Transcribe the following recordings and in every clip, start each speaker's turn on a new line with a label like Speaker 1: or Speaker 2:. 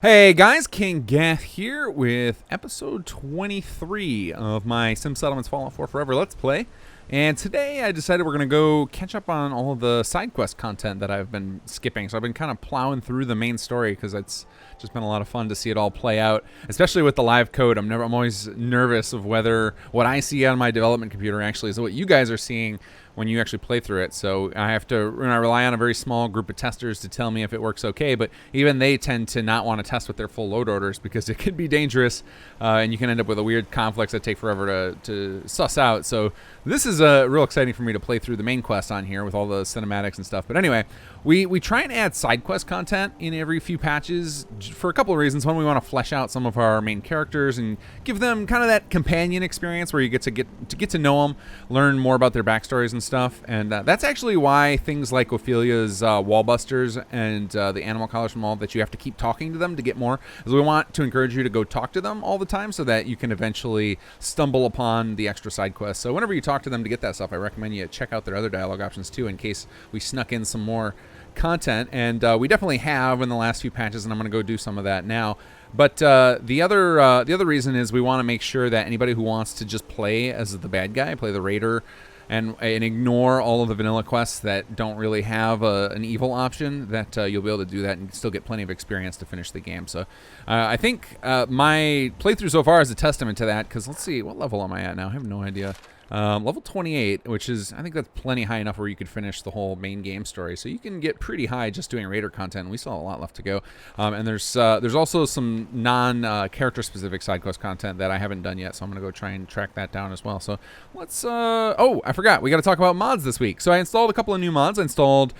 Speaker 1: Hey guys, Kinggath here with episode 23 of my Sim Settlements Fallout 4 Forever Let's Play. And today I decided we're going to go catch up on all of the side quest content that I've been skipping. So I've been kind of plowing through the main story because it's just been a lot of fun to see it all play out, especially with the live code. I'm always nervous of whether what I see on my development computer actually is what you guys are seeing when you actually play through it. So I rely on a very small group of testers to tell me if it works okay, but even they tend to not want to test with their full load orders because it can be dangerous, and you can end up with a weird conflicts that take forever to suss out. So this is real exciting for me to play through the main quest on here with all the cinematics and stuff. But anyway, we try and add side quest content in every few patches for a couple of reasons. One, we want to flesh out some of our main characters and give them kind of that companion experience where you get to know them, learn more about their backstories and stuff. And that's actually why things like Ophelia's wallbusters and the animal collars from all that you have to keep talking to them to get more, is we want to encourage you to go talk to them all the time so that you can eventually stumble upon the extra side quests. So whenever you talk to them to get that stuff, I recommend you check out their other dialogue options too, in case we snuck in some more content. And we definitely have in the last few patches, and I'm going to go do some of that now. But the other reason is we want to make sure that anybody who wants to just play as the bad guy, play the raider, and ignore all of the vanilla quests that don't really have an evil option, that you'll be able to do that and still get plenty of experience to finish the game. So I think my playthrough so far is a testament to that, because let's see, what level am I at now? I have no idea. Level 28, which is, I think that's plenty high enough where you could finish the whole main game story. So you can get pretty high just doing raider content. We still have a lot left to go. And there's also some non-character specific side quest content that I haven't done yet. So I'm going to go try and track that down as well. So let's, oh, I forgot. We got to talk about mods this week. So I installed a couple of new mods. I installed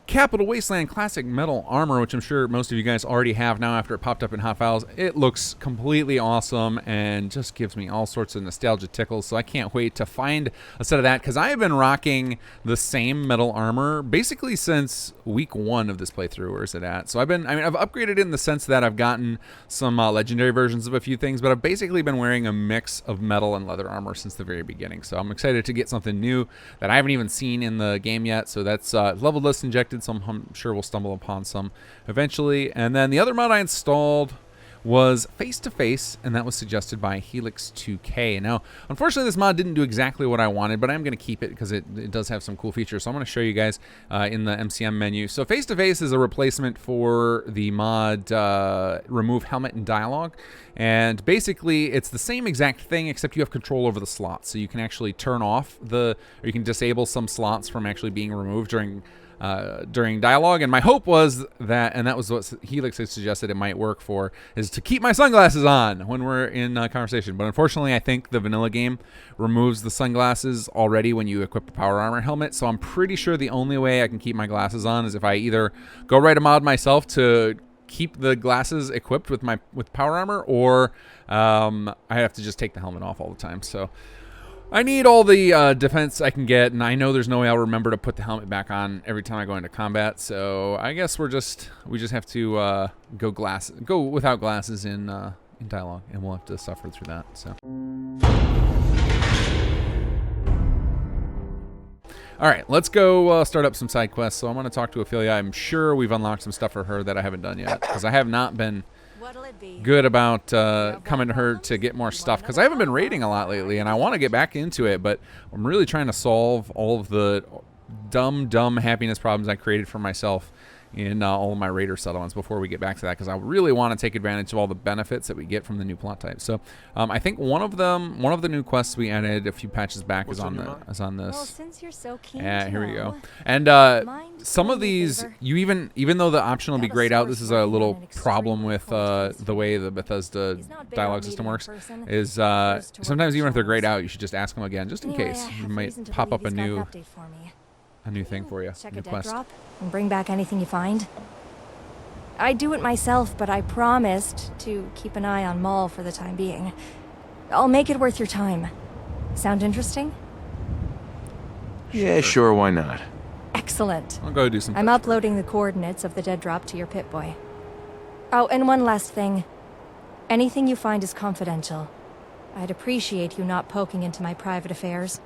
Speaker 1: Capital Wasteland Classic Metal Armor, which I'm sure most of you guys already have now after it popped up in Hot Files. It looks completely awesome and just gives me all sorts of nostalgia tickles, so I can't wait to find a set of that, because I have been rocking the same metal armor basically since week 1 of this playthrough. Where is it at? So I've upgraded it in the sense that I've gotten some legendary versions of a few things, but I've basically been wearing a mix of metal and leather armor since the very beginning. So I'm excited to get something new that I haven't even seen in the game yet. So that's level list injected. So I'm sure we'll stumble upon some eventually. And then the other mod I installed was Face to Face, and that was suggested by Helix2K. Now, unfortunately, this mod didn't do exactly what I wanted, but I'm going to keep it because it does have some cool features. So I'm going to show you guys in the MCM menu. So Face to Face is a replacement for the mod Remove Helmet and Dialogue. And basically, it's the same exact thing, except you have control over the slots. So you can actually turn off or you can disable some slots from actually being removed during dialogue. And my hope was that, and that was what Helix had suggested it might work for, is to keep my sunglasses on when we're in conversation. But unfortunately, I think the vanilla game removes the sunglasses already when you equip a power armor helmet. So I'm pretty sure the only way I can keep my glasses on is if I either go write a mod myself to keep the glasses equipped with power armor, or I have to just take the helmet off all the time. So I need all the defense I can get, and I know there's no way I'll remember to put the helmet back on every time I go into combat. So I guess we just have to go without glasses in dialogue, and we'll have to suffer through that. So. All right, let's go start up some side quests. So I'm going to talk to Ophelia. I'm sure we've unlocked some stuff for her that I haven't done yet, because I have not been good about coming to her to get more stuff, because I haven't been raiding a lot lately, and I want to get back into it, but I'm really trying to solve all of the dumb happiness problems I created for myself in all of my raider settlements before we get back to that, because I really want to take advantage of all the benefits that we get from the new plot type. So I think one of the new quests we added a few patches back is on this.
Speaker 2: Well, since you're so keen
Speaker 1: here we go. And some of these, even though the option will be grayed out, this is a little problem with the way the Bethesda dialogue system works, is sometimes even if they're grayed out, you should just ask them again, just in case. You might pop up a new thing for you,
Speaker 2: check
Speaker 1: new
Speaker 2: a dead
Speaker 1: quest.
Speaker 2: drop and bring back anything you find. I do it myself, but I promised to keep an eye on Maul for the time being. I'll make it worth your time. Sound interesting?
Speaker 3: Yeah, sure, why not?
Speaker 2: Excellent.
Speaker 1: I'll go do some.
Speaker 2: I'm uploading the coordinates of the dead drop to your Pip-Boy. Oh, and one last thing. Anything you find is confidential. I'd appreciate you not poking into my private affairs.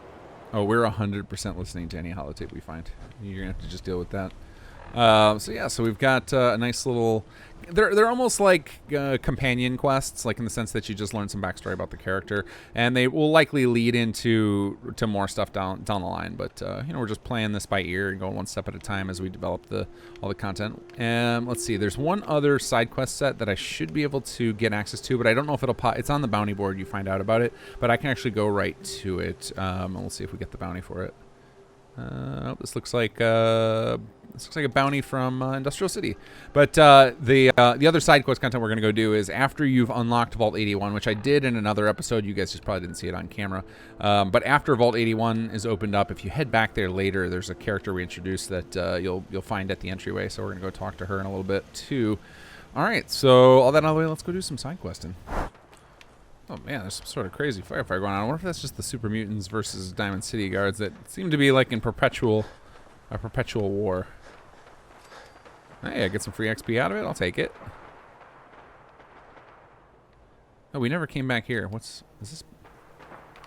Speaker 1: Oh, we're 100% listening to any holotape we find. You're gonna have to just deal with that. So yeah, so we've got a nice little. They're almost like companion quests, like in the sense that you just learn some backstory about the character, and they will likely lead into more stuff down the line. But you know, we're just playing this by ear and going one step at a time as we develop all the content. And let's see, there's one other side quest set that I should be able to get access to, but I don't know if it'll pop. It's on the bounty board. You find out about it, but I can actually go right to it. And we'll see if we get the bounty for it. This looks like a bounty from Industrial City. But the other side quest content we're going to go do is after you've unlocked Vault 81, which I did in another episode. You guys just probably didn't see it on camera. But after Vault 81 is opened up, if you head back there later, there's a character we introduced that you'll find at the entryway. So we're going to go talk to her in a little bit too. All right, so all that out of the way, let's go do some side questing. Oh man, there's some sort of crazy firefight going on. I wonder if that's just the Super Mutants versus Diamond City guards that seem to be like in a perpetual war. Hey, I get some free XP out of it. I'll take it. Oh, we never came back here. Is this?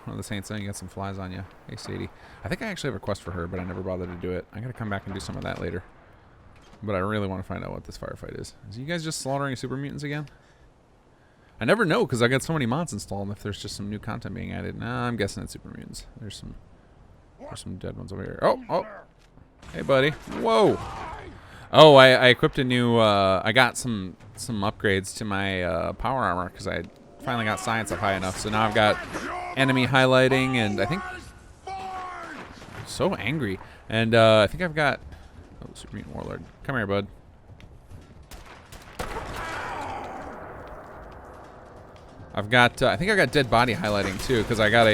Speaker 1: One of the Saints saying you got some flies on you. Hey, Sadie. I think I actually have a quest for her, but I never bothered to do it. I gotta come back and do some of that later. But I really want to find out what this firefight is. Is you guys just slaughtering Super Mutants again? I never know because I got so many mods installed. And if there's just some new content being added, nah, I'm guessing it's Super Mutants. There's some dead ones over here. Oh, hey, buddy. Whoa. Oh, I equipped a new. I got some upgrades to my power armor because I finally got science up high enough. So now I've got enemy highlighting, and I think so angry. And I think I've got Super Mutant Warlord. Come here, bud. I've got, I think I got dead body highlighting too, because I got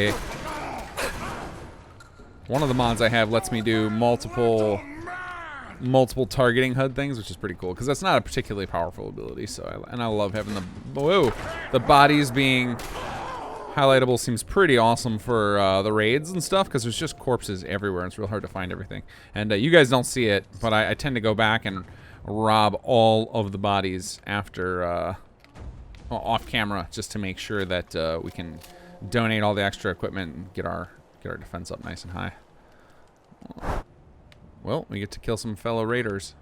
Speaker 1: one of the mods I have lets me do multiple targeting HUD things, which is pretty cool, because that's not a particularly powerful ability. So, I love having the bodies being highlightable. Seems pretty awesome for the raids and stuff, because there's just corpses everywhere. And it's real hard to find everything. And you guys don't see it, but I tend to go back and rob all of the bodies after. Off camera, just to make sure that we can donate all the extra equipment and get our defense up nice and high. Well, we get to kill some fellow raiders.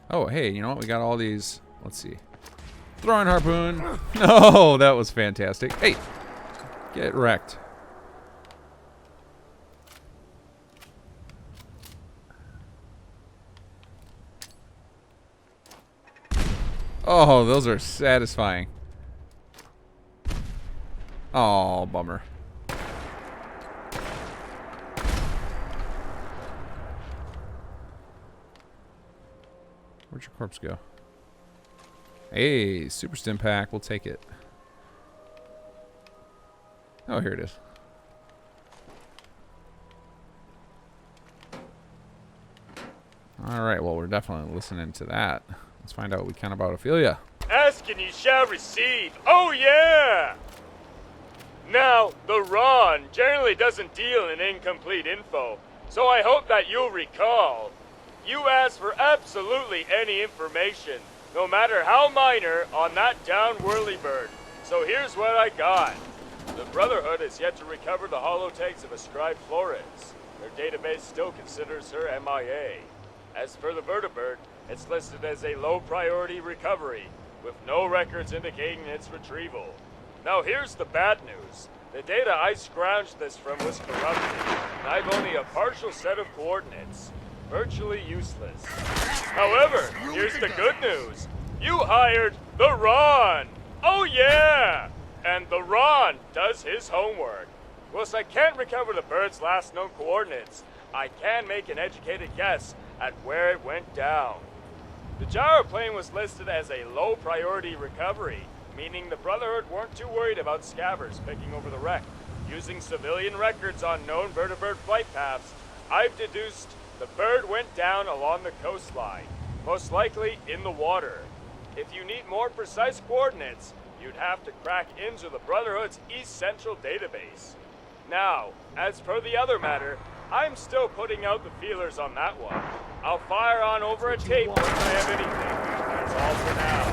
Speaker 1: Oh, hey, you know what? We got all these. Let's see. Throwing harpoon. No, that was fantastic. Hey, get wrecked. Oh, those are satisfying. Oh, bummer. Where'd your corpse go? Hey, super stim pack. We'll take it. Oh, here it is. All right, well, we're definitely listening to that. Let's find out what we can about Ophelia.
Speaker 4: Ask and you shall receive. Oh, yeah! Now, the Ron generally doesn't deal in incomplete info, so I hope that you'll recall. You asked for absolutely any information, no matter how minor, on that down whirlybird. So here's what I got. The Brotherhood has yet to recover the holotapes of Ascribed Flores. Their database still considers her MIA. As for the vertibird, it's listed as a low-priority recovery, with no records indicating its retrieval. Now here's the bad news. The data I scrounged this from was corrupted, and I've only a partial set of coordinates. Virtually useless. However, here's the good news. You hired the Ron! Oh yeah! And the Ron does his homework. Whilst I can't recover the bird's last known coordinates, I can make an educated guess at where it went down. The gyroplane was listed as a low-priority recovery, meaning the Brotherhood weren't too worried about scabbers picking over the wreck. Using civilian records on known vertibird flight paths, I've deduced the bird went down along the coastline, most likely in the water. If you need more precise coordinates, you'd have to crack into the Brotherhood's East Central database. Now, as per the other matter, I'm still putting out the feelers on that one. I'll fire on over a tape once I have anything. That's all for now.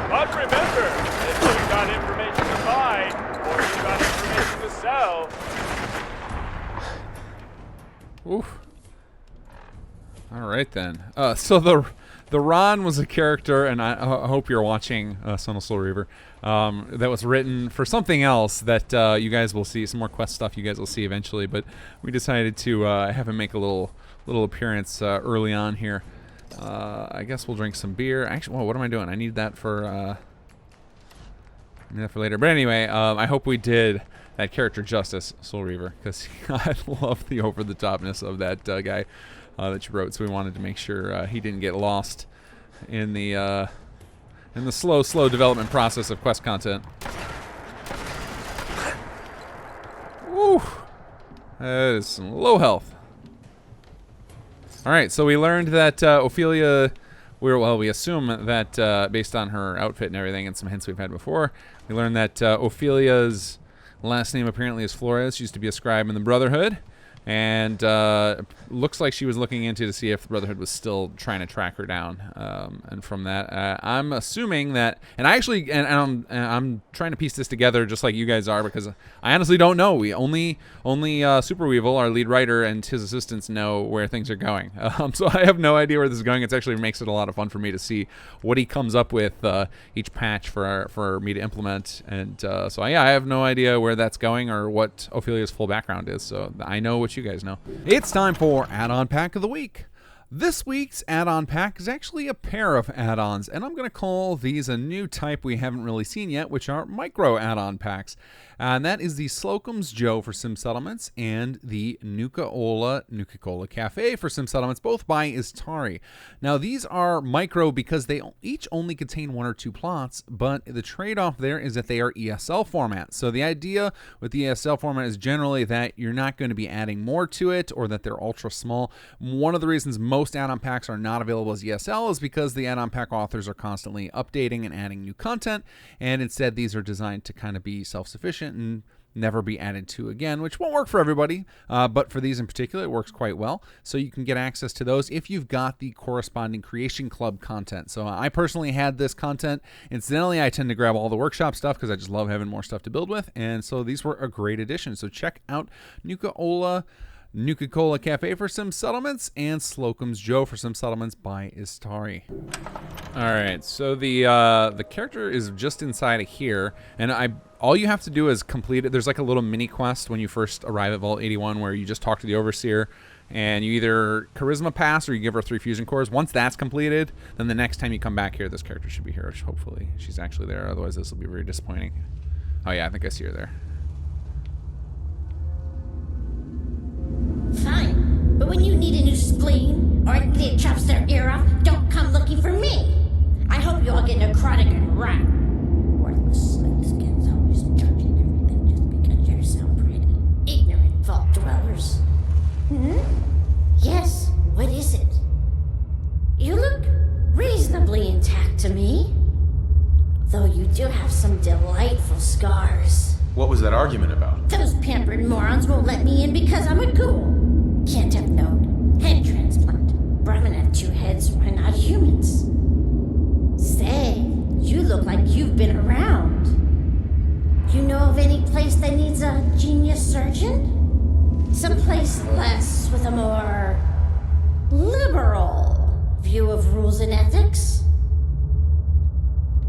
Speaker 4: But remember, if you've got information to buy, or you've got information to sell...
Speaker 1: Oof. All right then. So the Ron was a character, and I hope you're watching Son of Soul Reaver. That was written for something else that you guys will see, some more quest stuff you guys will see eventually. But we decided to have him make a little appearance early on here. I guess we'll drink some beer. Actually, what am I doing? I need that for later. But anyway, I hope we did that character justice, Soul Reaver, because I love the over-the-topness of that guy that you wrote. So we wanted to make sure he didn't get lost in the slow development process of quest content. Woo! That is some low health. All right, so we learned that Ophelia, we assume that based on her outfit and everything and some hints we've had before, we learned that Ophelia's last name apparently is Flores. She used to be a scribe in the Brotherhood. And looks like she was looking into to see if the Brotherhood was still trying to track her down. And from that, I'm assuming that, and I'm trying to piece this together just like you guys are, because I honestly don't know. We only Super Weevil, our lead writer, and his assistants know where things are going. So I have no idea where this is going. It actually makes it a lot of fun for me to see what he comes up with each patch for me to implement. And so yeah, I have no idea where that's going or what Ophelia's full background is. So I know what you guys know.
Speaker 5: It's time for Add-on Pack of the Week. This week's add-on pack is actually a pair of add-ons, and I'm going to call these a new type we haven't really seen yet, which are micro add-on packs. And that is the Slocum's Joe for Sim Settlements and the Nuka-Cola Cafe for Sim Settlements, both by Istari. Now, these are micro because they each only contain 1 or 2 plots, but the trade-off there is that they are ESL format. So the idea with the ESL format is generally that you're not going to be adding more to it or that they're ultra small. One of the reasons most add-on packs are not available as ESL is because the add-on pack authors are constantly updating and adding new content, and instead these are designed to kind of be self-sufficient and never be added to again, which won't work for everybody, but for these in particular it works quite well. So you can get access to those if you've got the corresponding Creation Club content. So I personally had this content. Incidentally, I tend to grab all the workshop stuff because I just love having more stuff to build with, and so these were a great addition. So check out Nuka-Cola Cafe for Sim Settlements and Slocum's Joe for Sim Settlements by Istari.
Speaker 1: All right, so the character is just inside of here, and all you have to do is complete it. There's like a little mini quest when you first arrive at Vault 81 where you just talk to the Overseer, and you either charisma pass or you give her 3 fusion cores. Once that's completed, then the next time you come back here, this character should be here. Hopefully she's actually there. Otherwise, this will be very disappointing. Oh yeah, I think I see her there.
Speaker 6: Fine, but when you need a new spleen or it chops their ear off, don't come looking for me. I hope you all get necrotic and rot. Worthless skin's always judging everything just because you sound pretty. Ignorant vault dwellers. Yes, what is it? You look reasonably intact to me. Though you do have some delightful scars.
Speaker 3: What was that argument about?
Speaker 6: Those pampered morons won't let me in because I'm a ghoul. Can't have known. Head transplant. Brahmin had 2 heads. Why not humans? Say, you look like you've been around. You know of any place that needs a genius surgeon? Someplace less with a more liberal view of rules and ethics?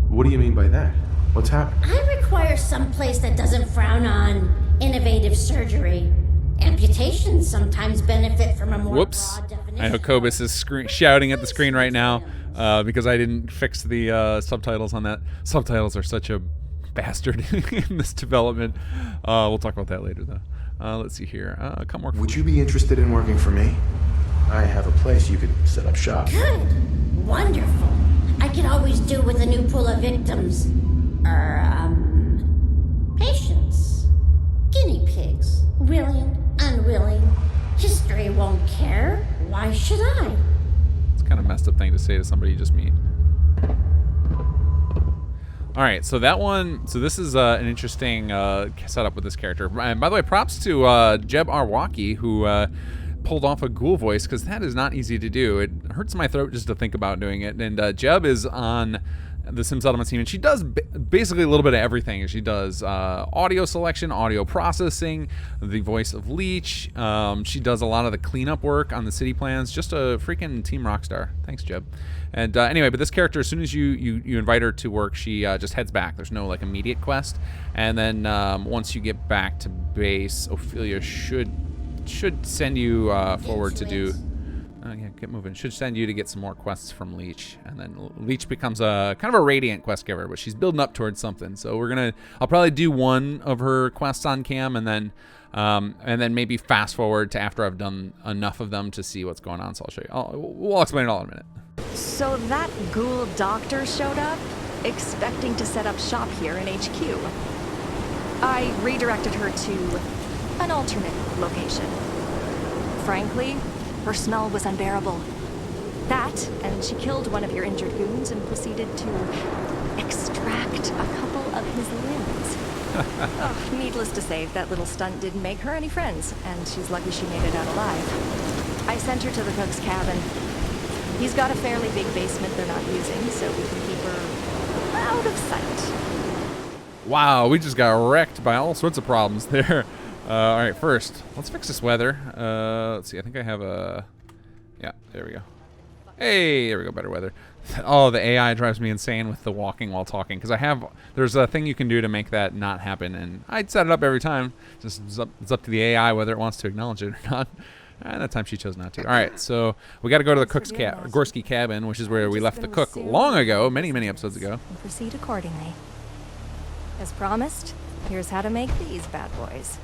Speaker 3: What do you mean by that? What's happened?
Speaker 6: I require some place that doesn't frown on innovative surgery. Amputations sometimes benefit from a more
Speaker 1: Whoops.
Speaker 6: broad definition.
Speaker 1: I know Kobus is shouting at the screen right now because I didn't fix the subtitles on that. Subtitles are such a bastard in this development. We'll talk about that later, though. Let's see here. Come work for
Speaker 3: Would you be interested in working for me? I have a place you could set up shop.
Speaker 6: Good. Wonderful. I could always do with a new pool of victims. Patients. Guinea pigs. Willing, unwilling. History won't care. Why should I?
Speaker 1: It's kind of a messed up thing to say to somebody you just meet. All right, so that one, so this is an interesting setup with this character. And by the way, props to Jeb Arwaki, who pulled off a ghoul voice, because that is not easy to do. It hurts my throat just to think about doing it. And Jeb is on
Speaker 5: the Sim Settlements team, and she does basically a little bit of everything. She does audio selection, audio processing, the voice of Leech. She does a lot of the cleanup work on the city plans. Just a freaking team rock star. Thanks, Jeb. And anyway, but this character, as soon as you invite her to work, she just heads back. There's no like immediate quest, and then once you get back to base, Ophelia should send you forward to do. Yeah, get moving. Should send you to get some more quests from Leech, and then Leech becomes a kind of a radiant quest giver, but she's building up towards something. So I'll probably do one of her quests on cam, and then maybe fast forward to after I've done enough of them to see what's going on. So I'll show you. We'll explain it all in a minute.
Speaker 2: So that ghoul doctor showed up, expecting to set up shop here in HQ. I redirected her to an alternate location. Frankly, her smell was unbearable. That, and she killed one of your injured goons and proceeded to extract a couple of his limbs. Oh, needless to say, that little stunt didn't make her any friends, and she's lucky she made it out alive. I sent her to the cook's cabin. He's got a fairly big basement they're not using, so we can keep her out of sight.
Speaker 5: Wow, we just got wrecked by all sorts of problems there. All right, first, let's fix this weather. Let's see, I think I have a... Yeah, there we go. Hey, there we go, better weather. Oh, the AI drives me insane with the walking while talking, because there's a thing you can do to make that not happen, and I'd set it up every time. It's up to the AI whether it wants to acknowledge it or not. And that time she chose not to. All right, so we got to go to the cook's Gorski cabin, which is where we left the cook long ago, many episodes ago.
Speaker 2: And proceed accordingly. As promised, here's how to make these bad boys.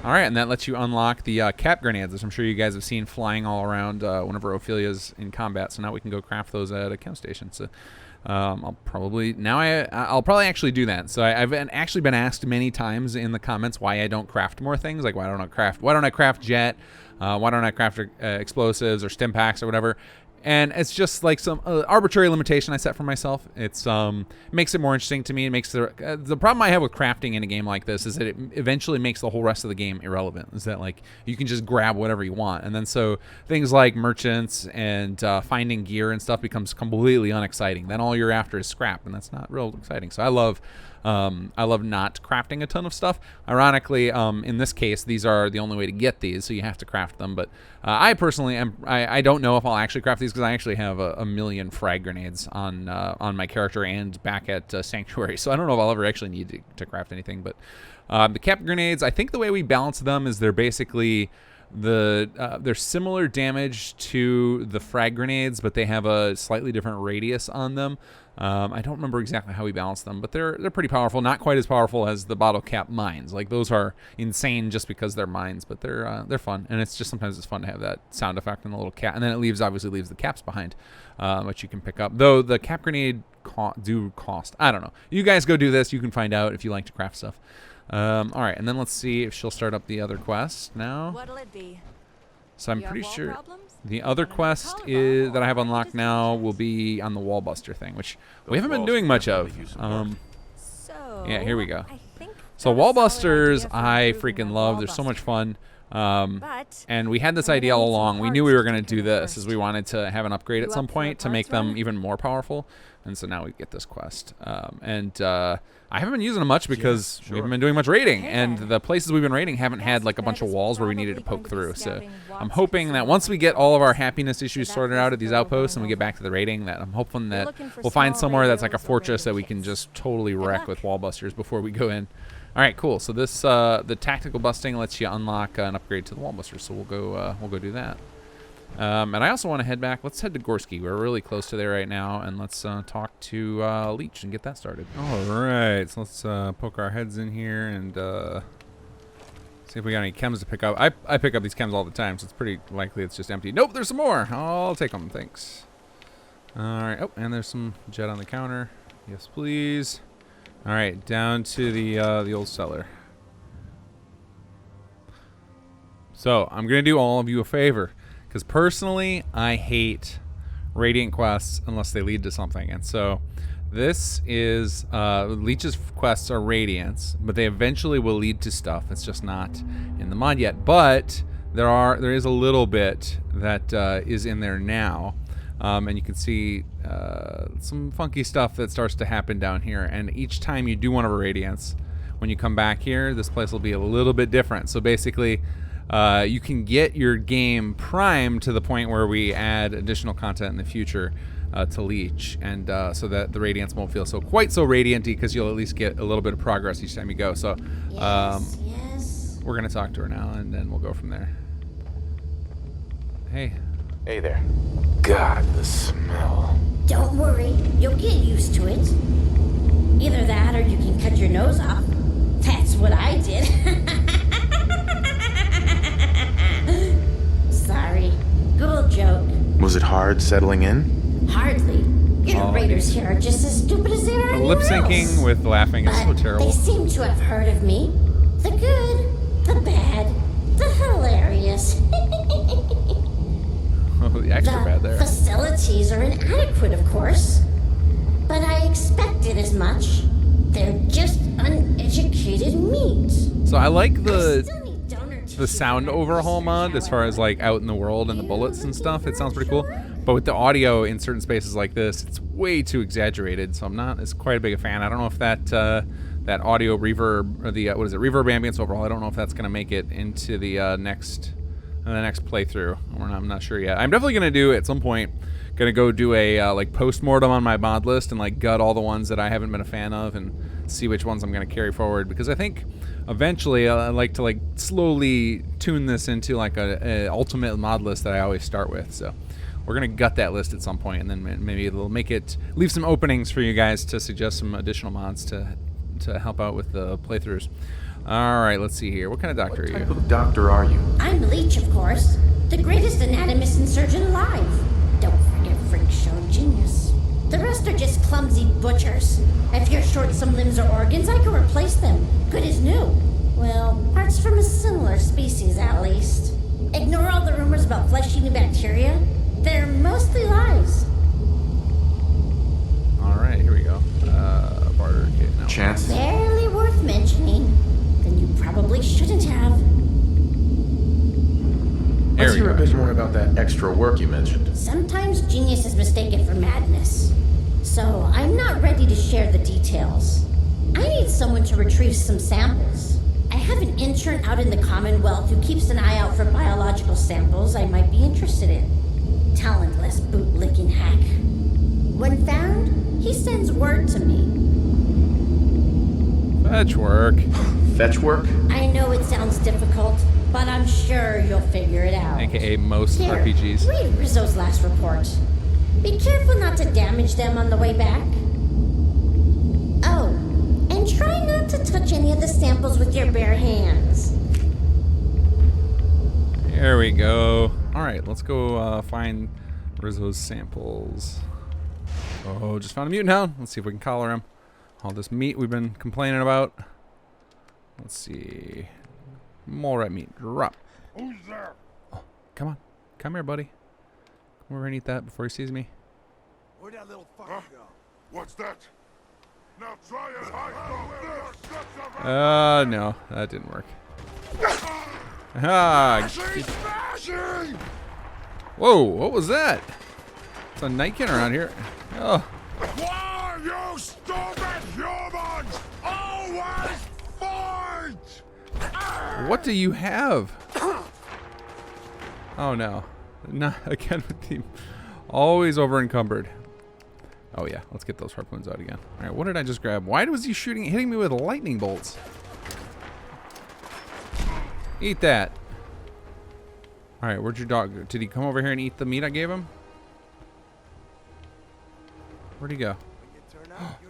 Speaker 5: All right, and that lets you unlock the cap grenades, which I'm sure you guys have seen flying all around whenever Ophelia's in combat. So now we can go craft those at a chem station. So I'll probably actually do that. So I've actually been asked many times in the comments why I don't craft more things. Like why don't I craft jet? Why don't I craft explosives or stim packs or whatever? And it's just like some arbitrary limitation I set for myself. It's makes it more interesting to me. It makes the problem I have with crafting in a game like this is that it eventually makes the whole rest of the game irrelevant. Is that like you can just grab whatever you want, and then so things like merchants and finding gear and stuff becomes completely unexciting. Then all you're after is scrap, and that's not real exciting. So I love not crafting a ton of stuff. Ironically, in this case, these are the only way to get these, so you have to craft them. But I personally I don't know if I'll actually craft these because I actually have a million frag grenades on my character and back at Sanctuary, so I don't know if I'll ever actually need to craft anything. But the cap grenades, I think the way we balance them is they're basically they're similar damage to the frag grenades, but they have a slightly different radius on them. I don't remember exactly how we balance them, but they're pretty powerful. Not quite as powerful as the bottle cap mines. Like those are insane just because they're mines, but they're fun. And it's just sometimes it's fun to have that sound effect and the little cap, and then it obviously leaves the caps behind, which you can pick up. Though the cap grenade do cost. I don't know. You guys go do this. You can find out if you like to craft stuff. All right, and then let's see if she'll start up the other quest now.
Speaker 2: What'll it be?
Speaker 5: So I'm pretty sure the other quest that I have unlocked now will be on the wallbuster thing, which we haven't been doing much of. Yeah, here we go. So wallbusters I freaking love. They're so much fun. And we had this idea all along. We knew we were going to do this, as we wanted to have an upgrade at some point to make them even more powerful. And so now we get this quest. I haven't been using them much because we haven't been doing much raiding, and the places we've been raiding haven't had like a bunch of walls where we needed to poke through. So I'm hoping that once we get all of our happiness issues sorted out at these outposts and we get back to the raiding, that I'm hoping that we'll find somewhere that's like a fortress that we can just totally wreck with wallbusters before we go in. All right, cool. So this the tactical busting lets you unlock an upgrade to the wallbusters. So we'll go do that. And I also want to head back. Let's head to Gorski. We're really close to there right now, and let's talk to Leech and get that started. All right, so let's poke our heads in here and see if we got any chems to pick up. I pick up these chems all the time, so it's pretty likely it's just empty. Nope, there's some more. I'll take them, thanks. All right. Oh, and there's some jet on the counter. Yes, please. All right, down to the old cellar. So I'm gonna do all of you a favor. Because personally, I hate Radiant quests unless they lead to something. And so this is, Leech's quests are Radiants, but they eventually will lead to stuff. It's just not in the mod yet. But there is a little bit that is in there now. And you can see some funky stuff that starts to happen down here. And each time you do one of irradiance, when you come back here, this place will be a little bit different. So basically, you can get your game primed to the point where we add additional content in the future to leech, and so that the radiance won't feel quite so radiant-y, because you'll at least get a little bit of progress each time you go. So
Speaker 6: Yes.
Speaker 5: we're gonna talk to her now, and then we'll go from there. Hey.
Speaker 3: Hey there. God, the smell.
Speaker 6: Don't worry, you'll get used to it. Either that or you can cut your nose off. That's what I did. Sorry, good joke.
Speaker 3: Was it hard settling in?
Speaker 6: Hardly. Your raiders here are just as stupid as they are
Speaker 5: The
Speaker 6: anywhere
Speaker 5: lip syncing
Speaker 6: else.
Speaker 5: with laughing is so
Speaker 6: But
Speaker 5: terrible.
Speaker 6: they seem to have heard of me. The good, the bad, the hilarious.
Speaker 5: Extra bad
Speaker 6: The
Speaker 5: there.
Speaker 6: facilities are inadequate, of course. But I expected as much. They're just uneducated meat.
Speaker 5: So I like
Speaker 6: I
Speaker 5: the
Speaker 6: still need donor
Speaker 5: the
Speaker 6: tissue
Speaker 5: sound
Speaker 6: for my
Speaker 5: overhaul
Speaker 6: research,
Speaker 5: mod as far as like out in the world and the bullets and stuff. It sounds pretty cool. But with the audio in certain spaces like this, it's way too exaggerated. So I'm not as quite a big a fan. I don't know if that that audio reverb, or the what is it, reverb ambience overall, I don't know if that's gonna make it into the next playthrough. I'm not sure yet. I'm definitely gonna do at some point. Gonna go do a like post-mortem on my mod list and like gut all the ones that I haven't been a fan of and see which ones I'm gonna carry forward, because I think eventually I'd like to like slowly tune this into like a ultimate mod list that I always start with. So we're gonna gut that list at some point, and then maybe it'll leave some openings for you guys to suggest some additional mods to help out with the playthroughs. All right, let's see here. What kind of doctor
Speaker 3: What
Speaker 5: are you?
Speaker 3: type of doctor are you?
Speaker 6: I'm Leech, of course. The greatest anatomist and surgeon alive. Don't forget Freak Show Genius. The rest are just clumsy butchers. If you're short some limbs or organs, I can replace them. Good as new. Well, parts from a similar species, at least. Ignore all the rumors about flesh-eating bacteria. They're mostly lies.
Speaker 5: All right, here we go. Barter kit. No.
Speaker 3: Chance?
Speaker 6: Barely worth mentioning. Then you probably shouldn't have.
Speaker 5: There
Speaker 3: Let's
Speaker 5: we
Speaker 3: hear a
Speaker 5: go.
Speaker 3: bit more about that extra work you mentioned.
Speaker 6: Sometimes genius is mistaken for madness. So I'm not ready to share the details. I need someone to retrieve some samples. I have an intern out in the Commonwealth who keeps an eye out for biological samples I might be interested in. Talentless bootlicking hack. When found, he sends word to me.
Speaker 5: Fetch work.
Speaker 3: Fetch work?
Speaker 6: I know it sounds difficult, but I'm sure you'll figure it out.
Speaker 5: AKA most
Speaker 6: Here,
Speaker 5: RPGs.
Speaker 6: read Rizzo's last report. Be careful not to damage them on the way back. Oh, and try not to touch any of the samples with your bare hands.
Speaker 5: There we go. All right, let's go find Rizzo's samples. Oh, just found a mutant hound. Let's see if we can collar him. All this meat we've been complaining about. Let's see. More red meat. Drop.
Speaker 7: Who's there?
Speaker 5: Oh, come on. Come here, buddy. Come over and eat that before he sees me.
Speaker 7: Where'd that little fucker go? What's that? Now try and hide from this!
Speaker 5: No, that didn't work. Ah,
Speaker 7: She's smashing!
Speaker 5: whoa, what was that? It's a nightkin around here. Oh,
Speaker 7: Why, you stupid humans! Always fight!
Speaker 5: what do you have? Oh no, not again with the always over encumbered. Oh yeah, let's get those harpoons out again. All right, what did I just grab? Why was he hitting me with lightning bolts? Eat that. All right, where'd your dog go? Did he come over here and eat the meat I gave him? Where'd he go?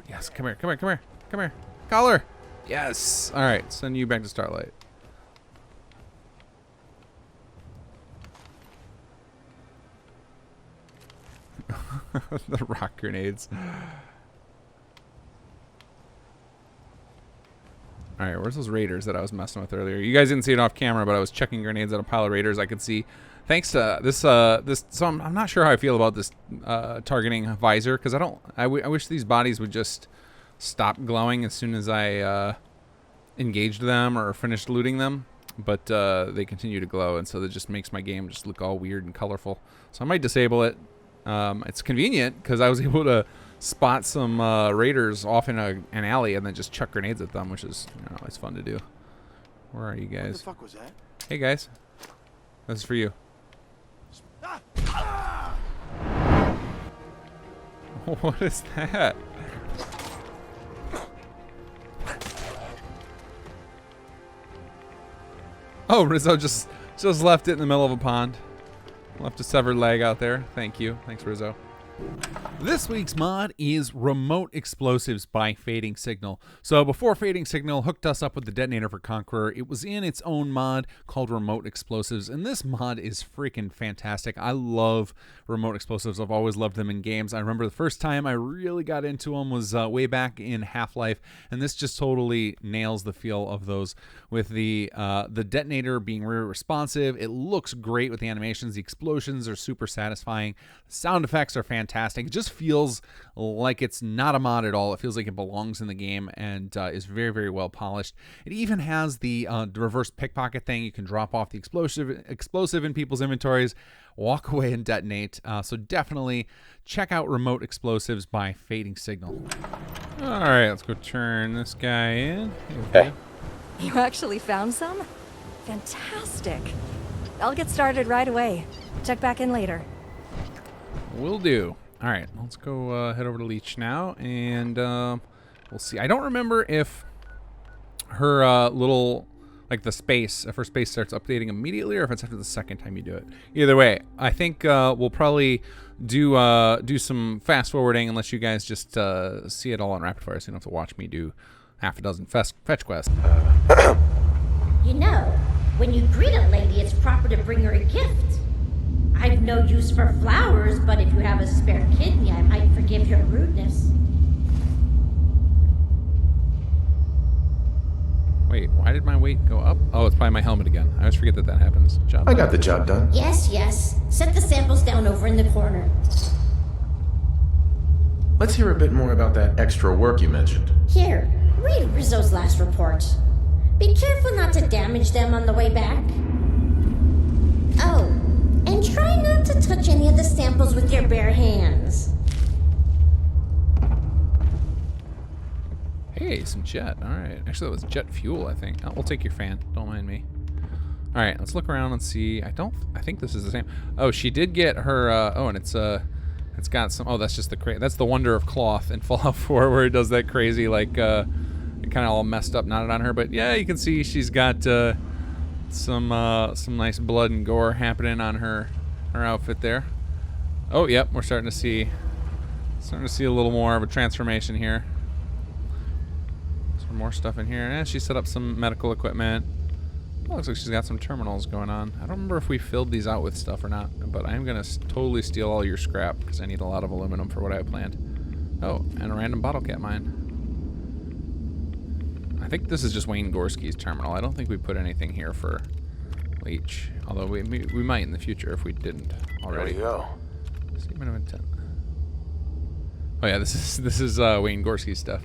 Speaker 5: Yes, come here, come here, come here, come here. Collar. Yes. All right, send you back to Starlight. The rock grenades. All right, where's those raiders that I was messing with earlier? You guys didn't see it off camera, but I was chucking grenades at a pile of raiders. I could see, thanks to this, so I'm not sure how I feel about this targeting visor, because I wish these bodies would just stop glowing as soon as I engaged them or finished looting them, but they continue to glow, and so that just makes my game just look all weird and colorful. So I might disable it. It's convenient because I was able to spot some raiders off in an alley and then just chuck grenades at them, which is always fun to do. Where are you guys?
Speaker 7: What the fuck was that?
Speaker 5: Hey guys, this is for you. What is that? Oh, Rizzo just left it in the middle of a pond. Left a severed leg out there. Thank you. Thanks, Rizzo. This week's mod is Remote Explosives by Fading Signal. So before Fading Signal hooked us up with the detonator for Conqueror, it was in its own mod called Remote Explosives, and this mod is freaking fantastic. I love Remote Explosives. I've always loved them in games. I remember the first time I really got into them was way back in Half-Life, and this just totally nails the feel of those with the detonator being very responsive. It looks great with the animations. The explosions are super satisfying. The sound effects are fantastic. It just feels like it's not a mod at all. It feels like it belongs in the game and is very, very well polished. It even has the reverse pickpocket thing. You can drop off the explosive in people's inventories, walk away and detonate. So definitely check out Remote Explosives by Fading Signal. All right, let's go turn this guy in.
Speaker 3: Hey.
Speaker 2: You actually found some? Fantastic. I'll get started right away. Check back in later.
Speaker 5: Will do. All right, let's go head over to Leech now, and we'll see. I don't remember if her little, like the space, if her space starts updating immediately or if it's after the second time you do it. Either way, I think we'll probably do some fast forwarding unless you guys just see it all on rapid fire, so you don't have to watch me do half a dozen fetch quests.
Speaker 6: You know, when you greet a lady, it's proper to bring her a gift. I've no use for flowers, but if you have a spare kidney, I might forgive your rudeness.
Speaker 5: Wait, why did my weight go up? Oh, it's probably my helmet again. I always forget that happens. Job
Speaker 3: I
Speaker 5: done.
Speaker 3: got the job done.
Speaker 6: Yes. Set the samples down over in the corner.
Speaker 3: Let's hear a bit more about that extra work you mentioned.
Speaker 6: Here, read Rizzo's last report. Be careful not to damage them on the way back. Oh, and try not to touch any of the samples with your bare hands.
Speaker 5: Hey, some jet. All right. Actually, that was jet fuel, I think. Oh, we'll take your fan. Don't mind me. All right, let's look around and see. I think this is the same. Oh, she did get her. Oh, and it's got some. Oh, that's just the That's the wonder of cloth in Fallout 4, where it does that crazy like it kind of all messed up, knotted on her. But yeah, you can see she's got some nice blood and gore happening on her outfit there. Oh, yep, we're starting to see a little more of a transformation here. Some more stuff in here. And she set up some medical equipment. Oh, looks like she's got some terminals going on. I don't remember if we filled these out with stuff or not, but I am gonna totally steal all your scrap because I need a lot of aluminum for what I have planned. Oh, and a random bottle cap mine. I think this is just Wayne Gorski's terminal. I don't think we put anything here for Leech, although we might in the future if we didn't already.
Speaker 3: There you go.
Speaker 5: Statement of intent. Oh yeah, this is Wayne Gorski's stuff.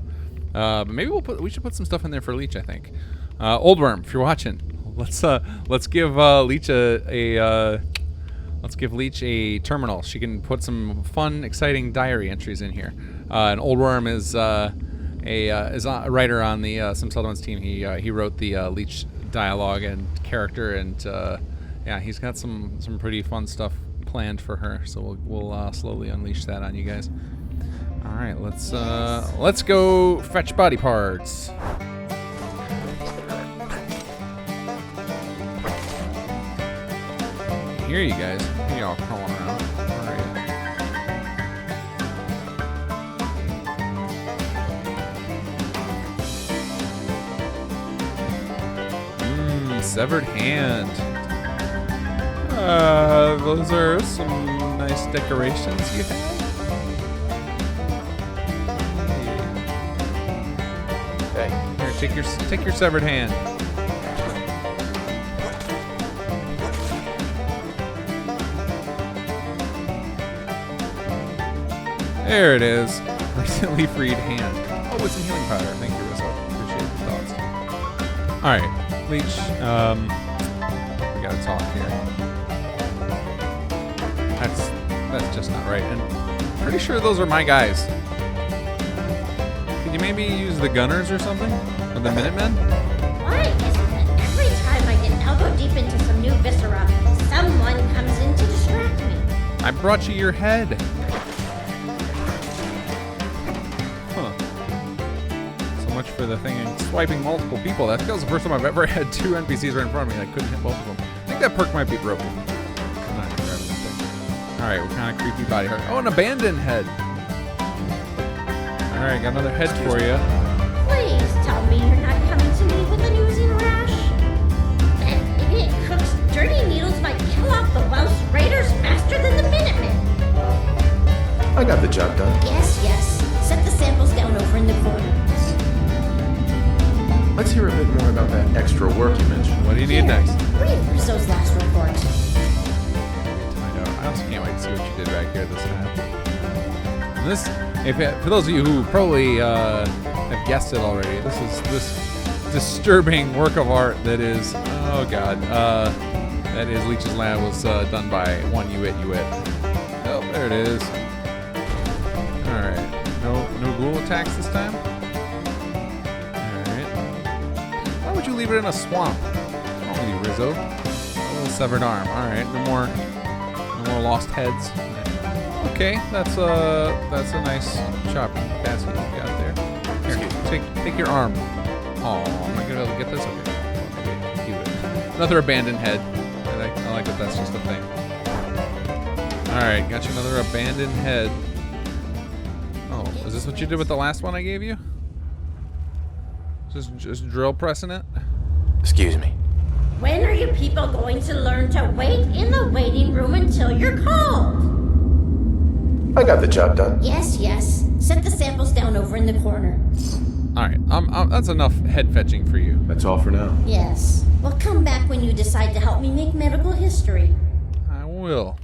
Speaker 5: But maybe we should put some stuff in there for Leech. I think. Old Worm, if you're watching, let's give Leech let's give Leech a terminal. She can put some fun, exciting diary entries in here. And Old Worm is a writer on the Sim Settlements team. He wrote the Leech dialogue and character, and yeah, he's got some pretty fun stuff planned for her. So we'll slowly unleash that on you guys. All right, let's go fetch body parts. I hear you guys. I hear y'all crawling around. Where are you? Severed hand. Those are some nice decorations you have. Hey, here, take your severed hand. There it is. Recently freed hand. Oh, with some healing powder. Thank you, Rizzo. Appreciate the thoughts. All right, Leech. We gotta talk here.
Speaker 1: That's just not right. And I'm pretty sure those are my guys. Could you maybe use the gunners or something? Or the Minutemen?
Speaker 6: Why is it that every time I get elbow deep into some new viscera, someone comes in to distract me?
Speaker 1: I brought you your head. Huh. So much for the thing and swiping multiple people. That was the first time I've ever had 2 NPCs right in front of me and I couldn't hit both of them. I think that perk might be broken. I'm not grabbing that thing. Alright, what kind of creepy body heart? Oh, an abandoned head. Alright, got another head for you.
Speaker 6: Please tell me you're not coming to me with an oozing rash. That idiot cook's dirty needles might kill off the Welsh Raiders faster than the Minutemen.
Speaker 3: I got the job done.
Speaker 6: Yes, yes. Set the samples down over in the corner.
Speaker 3: Let's hear a bit more about that extra work you mentioned.
Speaker 1: What do you need next?
Speaker 6: Read Rizzo's last report.
Speaker 1: I know. I also can't wait to see what you did back here this time. And this, for those of you who probably have guessed it already, this is this disturbing work of art that is, oh god, that is Leech's Lab was done by one Uwit. Oh, there it is. All right, no ghoul attacks this time. Why would you leave it in a swamp? What's wrong with you, Rizzo? A little severed arm. All right, no more lost heads. Okay, that's a nice chopping basket you got there. Here, take your arm. Oh, am I gonna be able to get this? Okay, keep it. Another abandoned head. I like that. That's just a thing. All right, got you another abandoned head. Oh, is this what you did with the last one I gave you? Just drill pressing it?
Speaker 3: Excuse me.
Speaker 6: When are you people going to learn to wait in the waiting room until you're called?
Speaker 3: I got the job done.
Speaker 6: Yes, yes. Set the samples down over in the corner.
Speaker 1: All right, that's enough head fetching for you.
Speaker 3: That's all for now.
Speaker 6: Yes. Well, come back when you decide to help me make medical history.
Speaker 1: I will.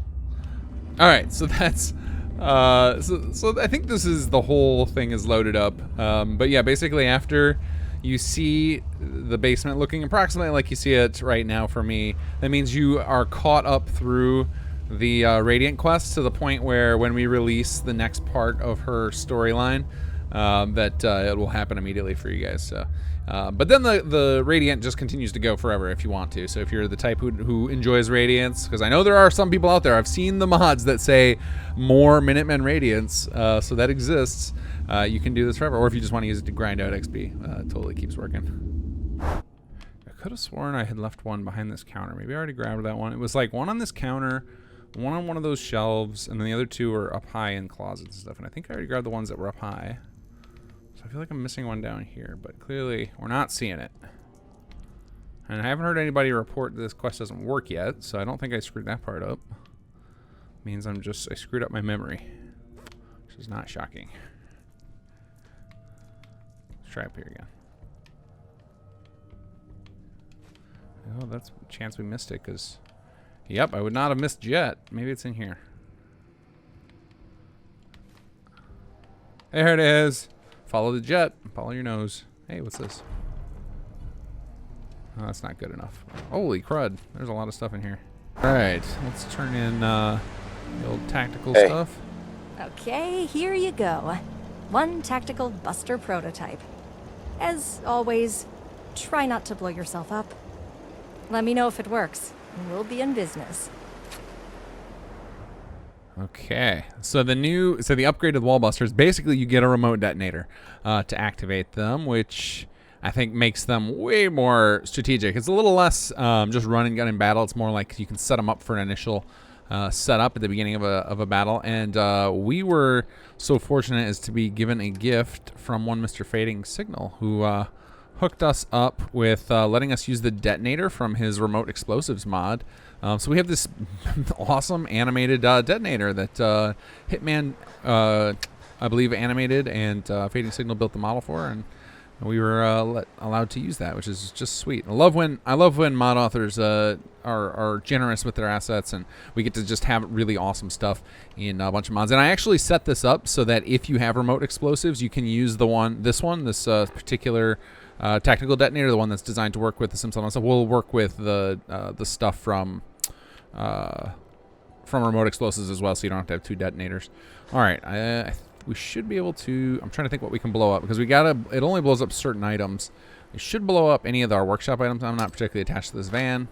Speaker 1: All right, so that's so I think this is the whole thing is loaded up. But yeah, basically after you see the basement looking approximately like you see it right now for me, that means you are caught up through the Radiant quest to the point where when we release the next part of her storyline, that it will happen immediately for you guys. So, but then the Radiant just continues to go forever if you want to. So if you're the type who enjoys Radiance, because I know there are some people out there, I've seen the mods that say more Minutemen Radiance, so that exists. You can do this forever, or if you just want to use it to grind out XP, it totally keeps working. I could have sworn I had left one behind this counter. Maybe I already grabbed that one. It was like one on this counter, one on one of those shelves, and then the other 2 are up high in closets and stuff. And I think I already grabbed the ones that were up high. So I feel like I'm missing one down here, but clearly we're not seeing it. And I haven't heard anybody report that this quest doesn't work yet, so I don't think I screwed that part up. Means I screwed up my memory, which is not shocking. Let's try up here again. Oh, that's a chance we missed it, because yep, I would not have missed Jet. Maybe it's in here. There it is. Follow the Jet. Follow your nose. Hey, what's this? Oh, that's not good enough. Holy crud. There's a lot of stuff in here. Alright, let's turn in the old tactical stuff.
Speaker 2: Okay, here you go. One tactical buster prototype. As always, try not to blow yourself up. Let me know if it works. We'll be in business.
Speaker 1: Okay, so the upgraded wall busters, basically you get a remote detonator to activate them, which I think makes them way more strategic. It's a little less just run and gun in battle. It's more like you can set them up for an initial setup at the beginning of a battle. And we were so fortunate as to be given a gift from one Mr. Fading Signal, who hooked us up with letting us use the detonator from his remote explosives mod. So we have this awesome animated detonator that Hitman, I believe, animated, and Fading Signal built the model for, and we were allowed to use that, which is just sweet. I love when mod authors are generous with their assets, and we get to just have really awesome stuff in a bunch of mods. And I actually set this up so that if you have remote explosives, you can use this particular tactical detonator, the one that's designed to work with the Sim Settlements. Will work with the stuff from
Speaker 5: from remote explosives as well, so you don't have to have 2 detonators. All right, we should be able to. I'm trying to think what we can blow up because we gotta. It only blows up certain items. It should blow up any of our workshop items. I'm not particularly attached to this van.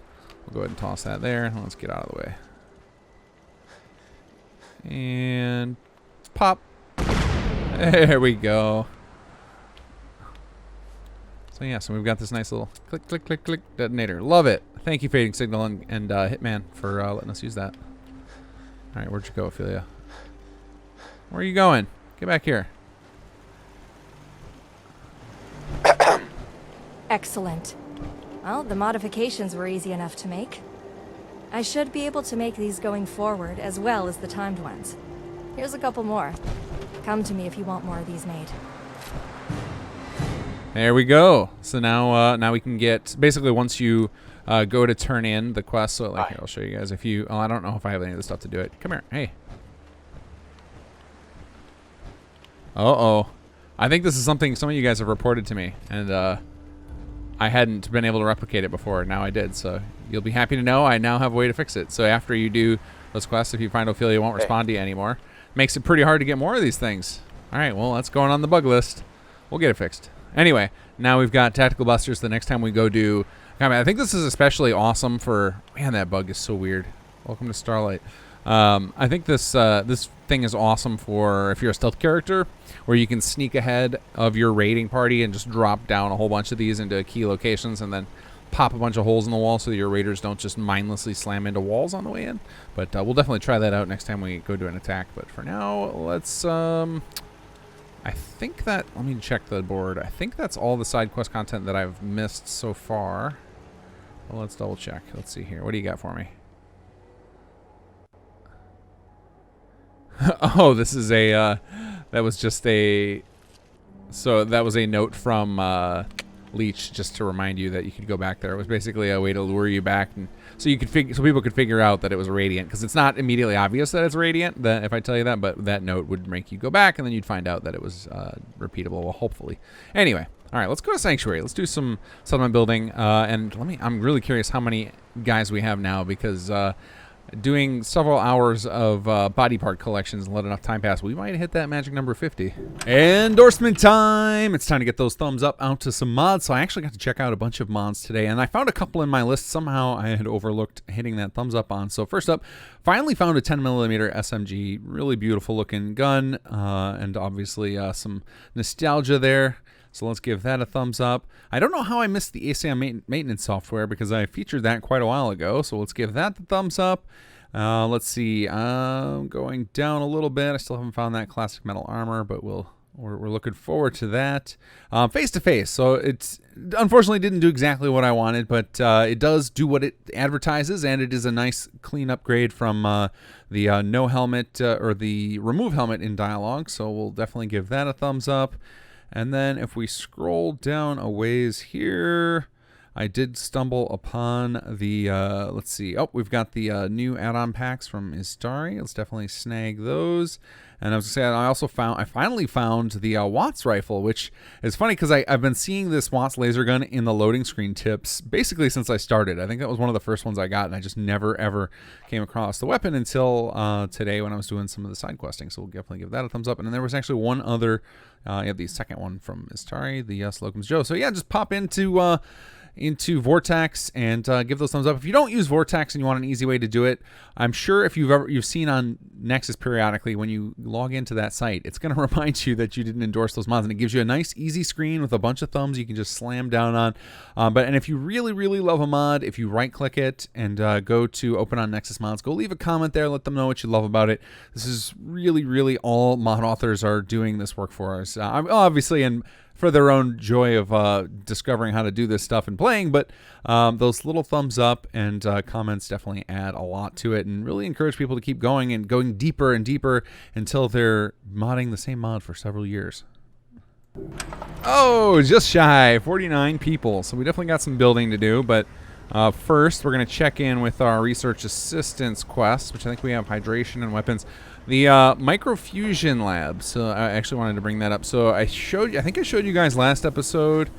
Speaker 5: We'll go ahead and toss that there. Let's get out of the way. And pop. There we go. So yeah, so we've got this nice little click, click, click, click detonator. Love it. Thank you, Fading Signal and Hitman, for letting us use that. All right, where'd you go, Ophelia? Where are you going? Get back here.
Speaker 2: Excellent. Well, the modifications were easy enough to make. I should be able to make these going forward as well as the timed ones. Here's a couple more. Come to me if you want more of these made.
Speaker 5: There we go. So now now we can get, basically once you go to turn in the quest, so like here, I'll show you guys. If you, I don't know if I have any of the stuff to do it. Come here. Hey. Uh-oh. I think this is something some of you guys have reported to me, and I hadn't been able to replicate it before. Now I did, so you'll be happy to know I now have a way to fix it. So after you do those quests, if you find Ophelia won't respond to you anymore, makes it pretty hard to get more of these things. All right, well, that's going on the bug list. We'll get it fixed. Anyway, now we've got Tactical Busters. The next time we go do... I think this is especially awesome for... Man, that bug is so weird. Welcome to Starlight. I think this this thing is awesome for if you're a stealth character, where you can sneak ahead of your raiding party and just drop down a whole bunch of these into key locations and then pop a bunch of holes in the wall so that your raiders don't just mindlessly slam into walls on the way in. But we'll definitely try that out next time we go do an attack. But for now, let's... I think that... Let me check the board. I think that's all the side quest content that I've missed so far. Well, let's double check. Let's see here. What do you got for me? Oh, this is a... that was just a... So that was a note from Leech just to remind you that you could go back there. It was basically a way to lure you back, and so you could so people could figure out that it was radiant, because it's not immediately obvious that it's radiant. That if I tell you that, but that note would make you go back, and then you'd find out that it was repeatable. Well, hopefully. Anyway, all right, let's go to Sanctuary. Let's do some settlement building, and I'm really curious how many guys we have now, because doing several hours of body part collections and let enough time pass, we might hit that magic number 50. Endorsement time! It's time to get those thumbs up out to some mods. So I actually got to check out a bunch of mods today, and I found a couple in my list somehow I had overlooked hitting that thumbs up on. So first up, finally found a 10mm SMG. Really beautiful looking gun, and obviously some nostalgia there. So let's give that a thumbs up. I don't know how I missed the ASAM maintenance software, because I featured that quite a while ago. So let's give that the thumbs up. Let's see. Going down a little bit. I still haven't found that classic metal armor, but we're looking forward to that. Face to face. So it's unfortunately didn't do exactly what I wanted, but it does do what it advertises, and it is a nice clean upgrade from the no helmet or the remove helmet in dialogue. So we'll definitely give that a thumbs up. And then if we scroll down a ways here, I did stumble upon the, let's see. Oh, we've got the new add-on packs from Istari. Let's definitely snag those. And I was going to say, I finally found the Watts rifle, which is funny because I've been seeing this Watts laser gun in the loading screen tips basically since I started. I think that was one of the first ones I got, and I just never, ever came across the weapon until today when I was doing some of the side questing. So we'll definitely give that a thumbs up. And then there was actually one other, the second one from Istari, the Slocum's Joe. So yeah, just pop into Vortex and give those thumbs up. If you don't use Vortex and you want an easy way to do it, I'm sure if you've seen on Nexus periodically when you log into that site, it's going to remind you that you didn't endorse those mods, and it gives you a nice easy screen with a bunch of thumbs you can just slam down on. And if you really, really love a mod, if you right click it and go to open on Nexus mods, go leave a comment there, let them know what you love about it. This is really, really all mod authors are doing this work for us. Obviously, and for their own joy of discovering how to do this stuff and playing, but those little thumbs up and comments definitely add a lot to it, and really encourage people to keep going and going deeper and deeper until they're modding the same mod for several years. Oh, just shy, 49 people. So we definitely got some building to do, but first we're going to check in with our research assistance quest, which I think we have hydration and weapons. The microfusion lab. So I actually wanted to bring that up. So I think I showed you guys last episode.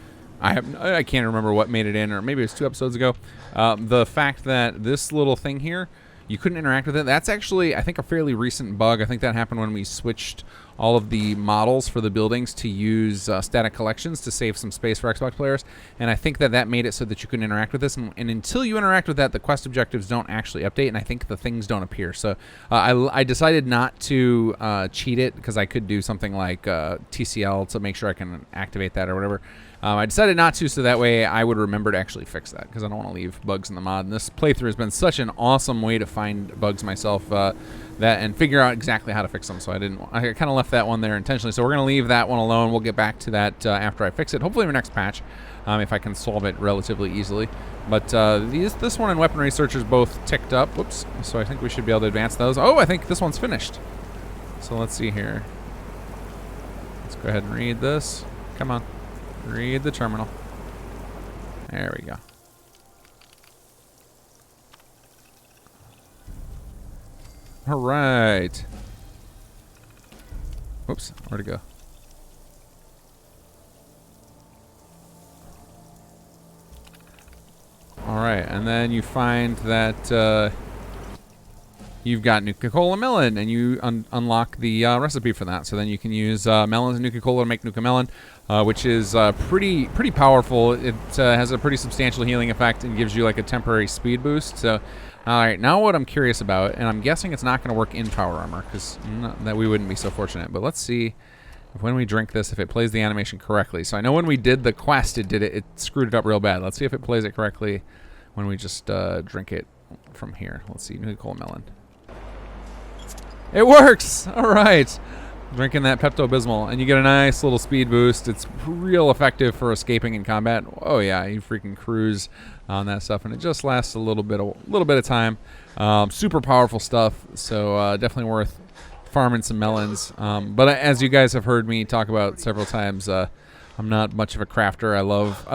Speaker 5: I can't remember what made it in, or maybe it was 2 episodes ago. The fact that this little thing here you couldn't interact with it. That's actually, I think, a fairly recent bug. I think that happened when we switched all of the models for the buildings to use static collections to save some space for Xbox players. And I think that made it so that you couldn't interact with this. And until you interact with that, the quest objectives don't actually update, and I think the things don't appear. So I decided not to cheat it, because I could do something like TCL to make sure I can activate that or whatever. I decided not to, so that way I would remember to actually fix that, because I don't want to leave bugs in the mod. And this playthrough has been such an awesome way to find bugs myself and figure out exactly how to fix them. So I kind of left that one there intentionally. So we're going to leave that one alone. We'll get back to that after I fix it, hopefully in the next patch, if I can solve it relatively easily. But this one and weapon researchers both ticked up. Whoops. So I think we should be able to advance those. Oh, I think this one's finished. So let's see here. Let's go ahead and read this. Come on. Read the terminal. There we go. All right. Whoops, where'd it go? All right, and then you find that you've got Nuka-Cola melon, and you unlock the recipe for that. So then you can use melons and Nuka-Cola to make Nuka Melon, which is pretty powerful. It has a pretty substantial healing effect and gives you like a temporary speed boost. So, all right, now what I'm curious about, and I'm guessing it's not going to work in power armor, because that we wouldn't be so fortunate. But let's see if when we drink this, if it plays the animation correctly. So I know when we did the quest, it screwed it up real bad. Let's see if it plays it correctly when we just drink it from here. Let's see, Nuka-Cola melon. It works! All right. Drinking that Pepto-Bismol, and you get a nice little speed boost. It's real effective for escaping in combat. Oh yeah, you freaking cruise on that stuff, and it just lasts a little bit of time. Super powerful stuff, so definitely worth farming some melons. But as you guys have heard me talk about several times, I'm not much of a crafter. I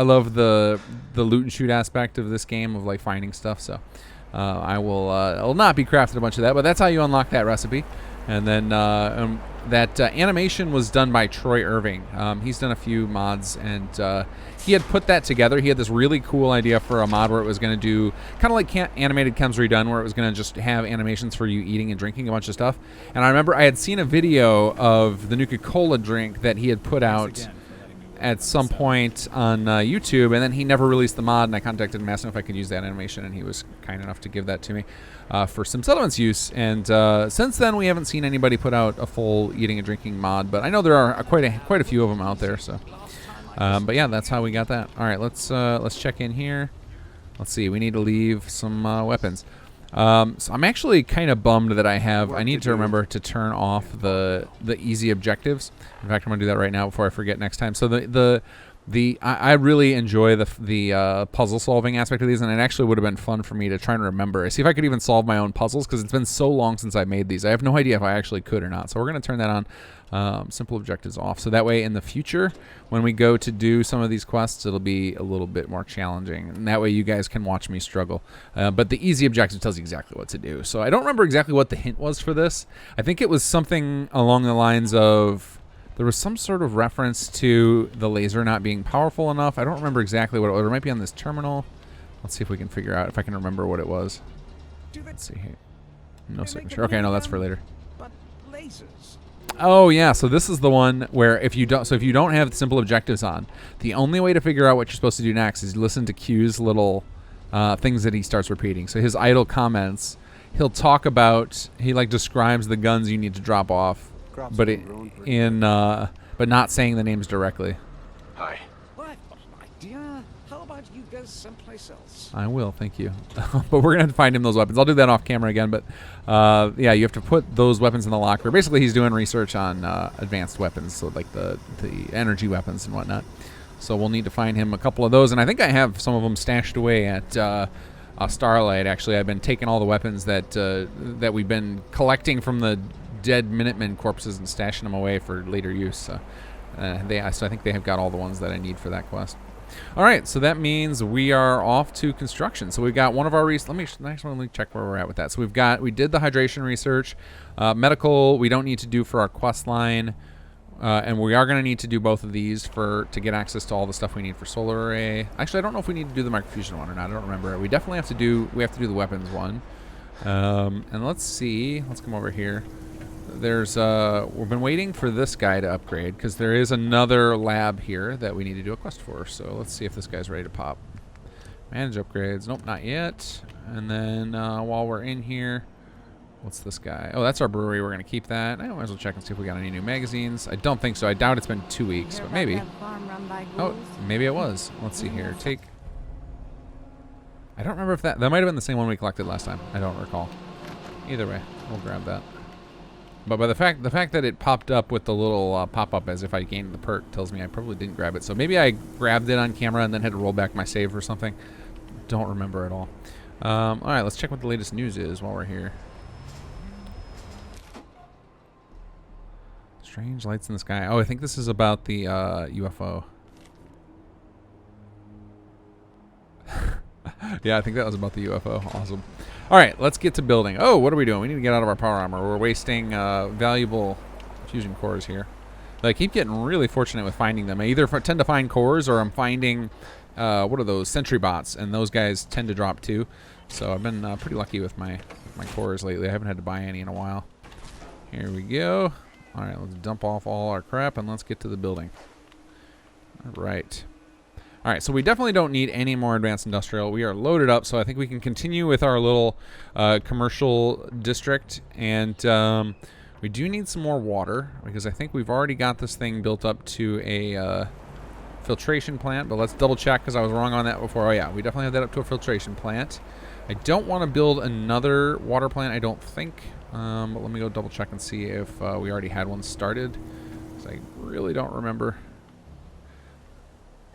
Speaker 5: love the loot and shoot aspect of this game, of like finding stuff. So I'll not be crafting a bunch of that, but that's how you unlock that recipe. And then that animation was done by Troy Irving. He's done a few mods, and he had put that together. He had this really cool idea for a mod where it was going to do kind of like Animated Chems Redone, where it was going to just have animations for you eating and drinking a bunch of stuff. And I remember I had seen a video of the Nuka-Cola drink that he had put out at some point on YouTube, and then he never released the mod, and I contacted him, asked him if I could use that animation, and he was kind enough to give that to me for Sim Settlements use. And since then, we haven't seen anybody put out a full eating and drinking mod, but I know there are quite a few of them out there. So, but yeah, that's how we got that. All right, let's check in here. Let's see, we need to leave some weapons. So I'm actually kind of bummed that I need to remember to turn off the easy objectives. In fact, I'm gonna do that right now before I forget next time. So I really enjoy the puzzle solving aspect of these, and it actually would have been fun for me to try and remember, see if I could even solve my own puzzles, because it's been so long since I made these. I have no idea if I actually could or not. So we're gonna turn that on, simple objectives off. So that way in the future, when we go to do some of these quests, it'll be a little bit more challenging, and that way you guys can watch me struggle. But the easy objective tells you exactly what to do. So I don't remember exactly what the hint was for this. I think it was something along the lines of, there was some sort of reference to the laser not being powerful enough. I don't remember exactly what it was. It might be on this terminal. Let's see if we can figure out if I can remember what it was. Let's see here. No signature. Okay, no, that's for later.
Speaker 8: But lasers.
Speaker 5: Oh yeah, so this is the one where if you don't have the simple objectives on, the only way to figure out what you're supposed to do next is listen to Q's little things that he starts repeating. So his idle comments, he'll talk about, he like describes the guns you need to drop off, but but not saying the names directly.
Speaker 3: Hi.
Speaker 8: Well, I've got an idea. How about you go someplace else?
Speaker 5: I will, thank you. But we're gonna have to find him those weapons. I'll do that off camera again. But yeah, you have to put those weapons in the locker. Basically, he's doing research on advanced weapons, so like the energy weapons and whatnot. So we'll need to find him a couple of those, and I think I have some of them stashed away at Starlight. Actually, I've been taking all the weapons that we've been collecting from the dead Minutemen corpses and stashing them away for later use. So I think they have got all the ones that I need for that quest. All right, so that means we are off to construction. So we've got one of our let me check where we're at with that. So we did the hydration research, medical. We don't need to do for our quest line, and we are going to need to do both of these to get access to all the stuff we need for solar array. Actually, I don't know if we need to do the microfusion one or not. I don't remember. We definitely have to do the weapons one. And let's see. Let's come over here. There's we've been waiting for this guy to upgrade because there is another lab here that we need to do a quest for. So let's see if this guy's ready to pop. Manage upgrades. Nope, not yet. And then while we're in here, what's this guy? Oh, that's our brewery. We're going to keep that. I might as well check and see if we got any new magazines. I don't think so. I doubt it's been 2 weeks, but maybe. Oh, maybe it was. Let's see here. Take. I don't remember if that might have been the same one we collected last time. I don't recall. Either way, we'll grab that. But by the fact that it popped up with the little pop-up as if I gained the perk tells me I probably didn't grab it. So maybe I grabbed it on camera and then had to roll back my save or something. Don't remember at all. All right, let's check what the latest news is while we're here. Strange lights in the sky. Oh, I think this is about the UFO. Yeah, I think that was about the UFO. Awesome. All right, let's get to building. Oh, what are we doing? We need to get out of our power armor. We're wasting valuable fusion cores here. But I keep getting really fortunate with finding them. I either tend to find cores or I'm finding, what are those, sentry bots, and those guys tend to drop too. So I've been pretty lucky with my cores lately. I haven't had to buy any in a while. Here we go. All right, let's dump off all our crap and let's get to the building. All right. All right, so we definitely don't need any more advanced industrial. We are loaded up, so I think we can continue with our little commercial district. And we do need some more water because I think we've already got this thing built up to a filtration plant. But let's double check because I was wrong on that before. Oh, yeah, we definitely have that up to a filtration plant. I don't want to build another water plant, I don't think. But let me go double check and see if we already had one started because I really don't remember.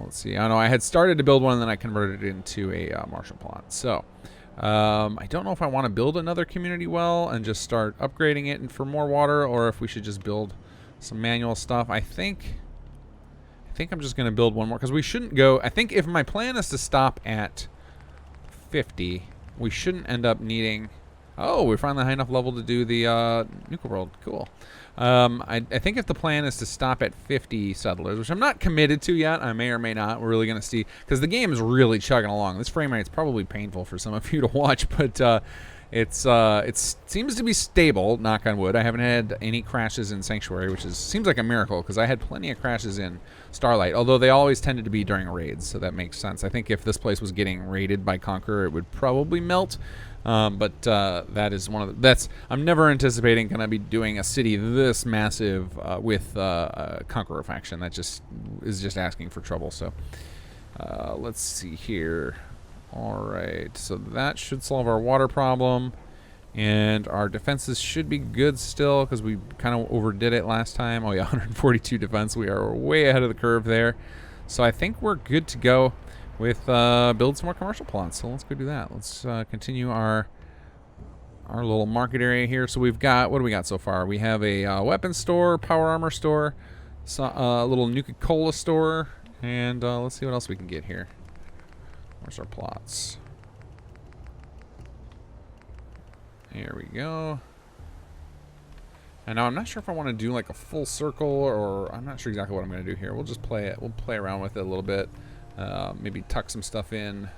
Speaker 5: Let's see. I know I had started to build one and then I converted it into a marshal plot. So I don't know if I want to build another community well and just start upgrading it and for more water, or if we should just build some manual stuff. I think I'm just going to build one more because we shouldn't go. I think if my plan is to stop at 50, we shouldn't end up needing. Oh, we're finally high enough level to do the Nuka World. Cool. I think if the plan is to stop at 50 settlers, which I'm not committed to yet, I may or may not. We're really going to see, because the game is really chugging along. This frame rate's probably painful for some of you to watch, but it seems to be stable, knock on wood. I haven't had any crashes in Sanctuary, which seems like a miracle, because I had plenty of crashes in Starlight, although they always tended to be during raids, so that makes sense. I think if this place was getting raided by Conqueror, it would probably melt. But that is one of the, I'm never anticipating going to be doing a city this massive with a Conqueror faction. That is just asking for trouble. So let's see here. All right, so that should solve our water problem, and our defenses should be good still because we kind of overdid it last time. Oh yeah, 142 defense. We are way ahead of the curve there. So I think we're good to go with build some more commercial plots. So let's go do that. Let's continue our little market area here. So we've got, what do we got so far? We have a weapon store, power armor store, a little Nuka-Cola store, and let's see what else we can get here. Where's our plots? Here we go. And now I'm not sure if I want to do like a full circle, or I'm not sure exactly what I'm going to do here. We'll just play it. We'll play around with it a little bit. Maybe tuck some stuff in.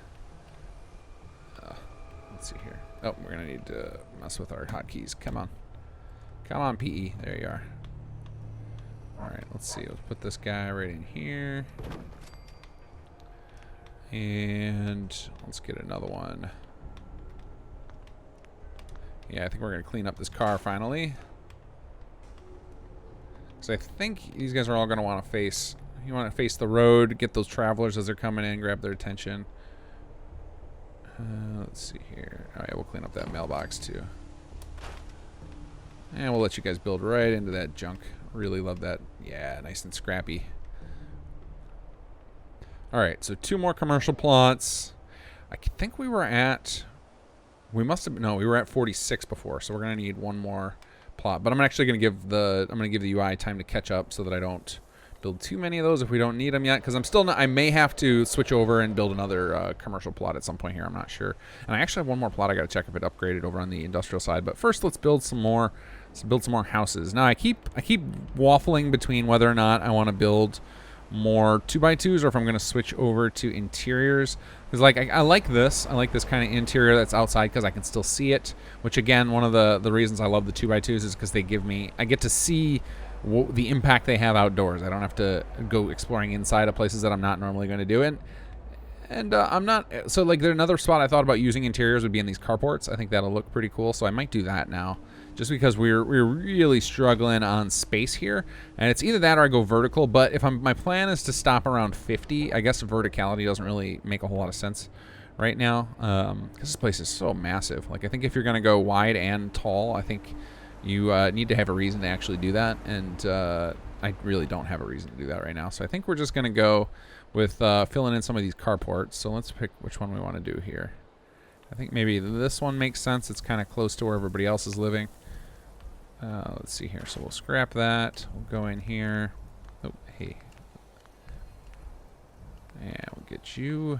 Speaker 5: Let's see here. Oh, we're going to need to mess with our hotkeys. Come on. Come on, PE. There you are. All right, let's see. Let's put this guy right in here. And let's get another one. Yeah, I think we're going to clean up this car finally. So I think these guys are all going to want to face... You want to face the road, get those travelers as they're coming in, grab their attention. Let's see here. All right, we'll clean up that mailbox too. And we'll let you guys build right into that junk. Really love that. Yeah, nice and scrappy. All right, so 2 more commercial plots. I think we were at... We must have... No, we were at 46 before, so we're going to need 1 more plot. But I'm actually going to give the... I'm going to give the UI time to catch up so that I don't build too many of those if we don't need them yet, because I'm still not... I may have to switch over and build another commercial plot at some point here. I'm not sure. And I actually have 1 more plot I got to check if it upgraded over on the industrial side. But first, let's build some more... Let's build some more houses. Now, I keep waffling between whether or not I want to build more 2x2s or if I'm going to switch over to interiors. Because like I like this. I like this kind of interior that's outside because I can still see it. Which again, one of the reasons I love the 2x2s is because they give me, I get to see the impact they have outdoors. I don't have to go exploring inside of places that I'm not normally going to do it. And I'm not, so like there's another spot I thought about using interiors would be in these carports. I think that'll look pretty cool, so I might do that now. Just because we're really struggling on space here, and it's either that or I go vertical. But if my plan is to stop around 50, I guess verticality doesn't really make a whole lot of sense right now, because this place is so massive. Like I think if you're gonna go wide and tall, I think you need to have a reason to actually do that, and I really don't have a reason to do that right now. So I think we're just gonna go with filling in some of these carports. So let's pick which one we want to do here. I think maybe this one makes sense. It's kind of close to where everybody else is living. Let's see here. So we'll scrap that. We'll go in here. Oh, hey. And we'll get you.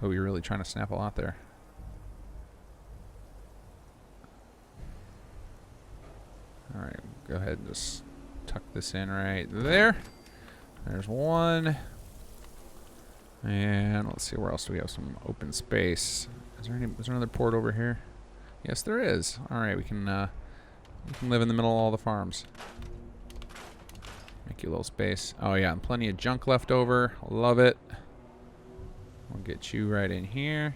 Speaker 5: Oh, you're really trying to snap a lot there. All right, go ahead and just tuck this in right there. There's one. And let's see, where else do we have some open space? Is there another port over here? Yes, there is. All right, we can live in the middle of all the farms. Make you a little space. Oh yeah, and plenty of junk left over. Love it. We'll get you right in here.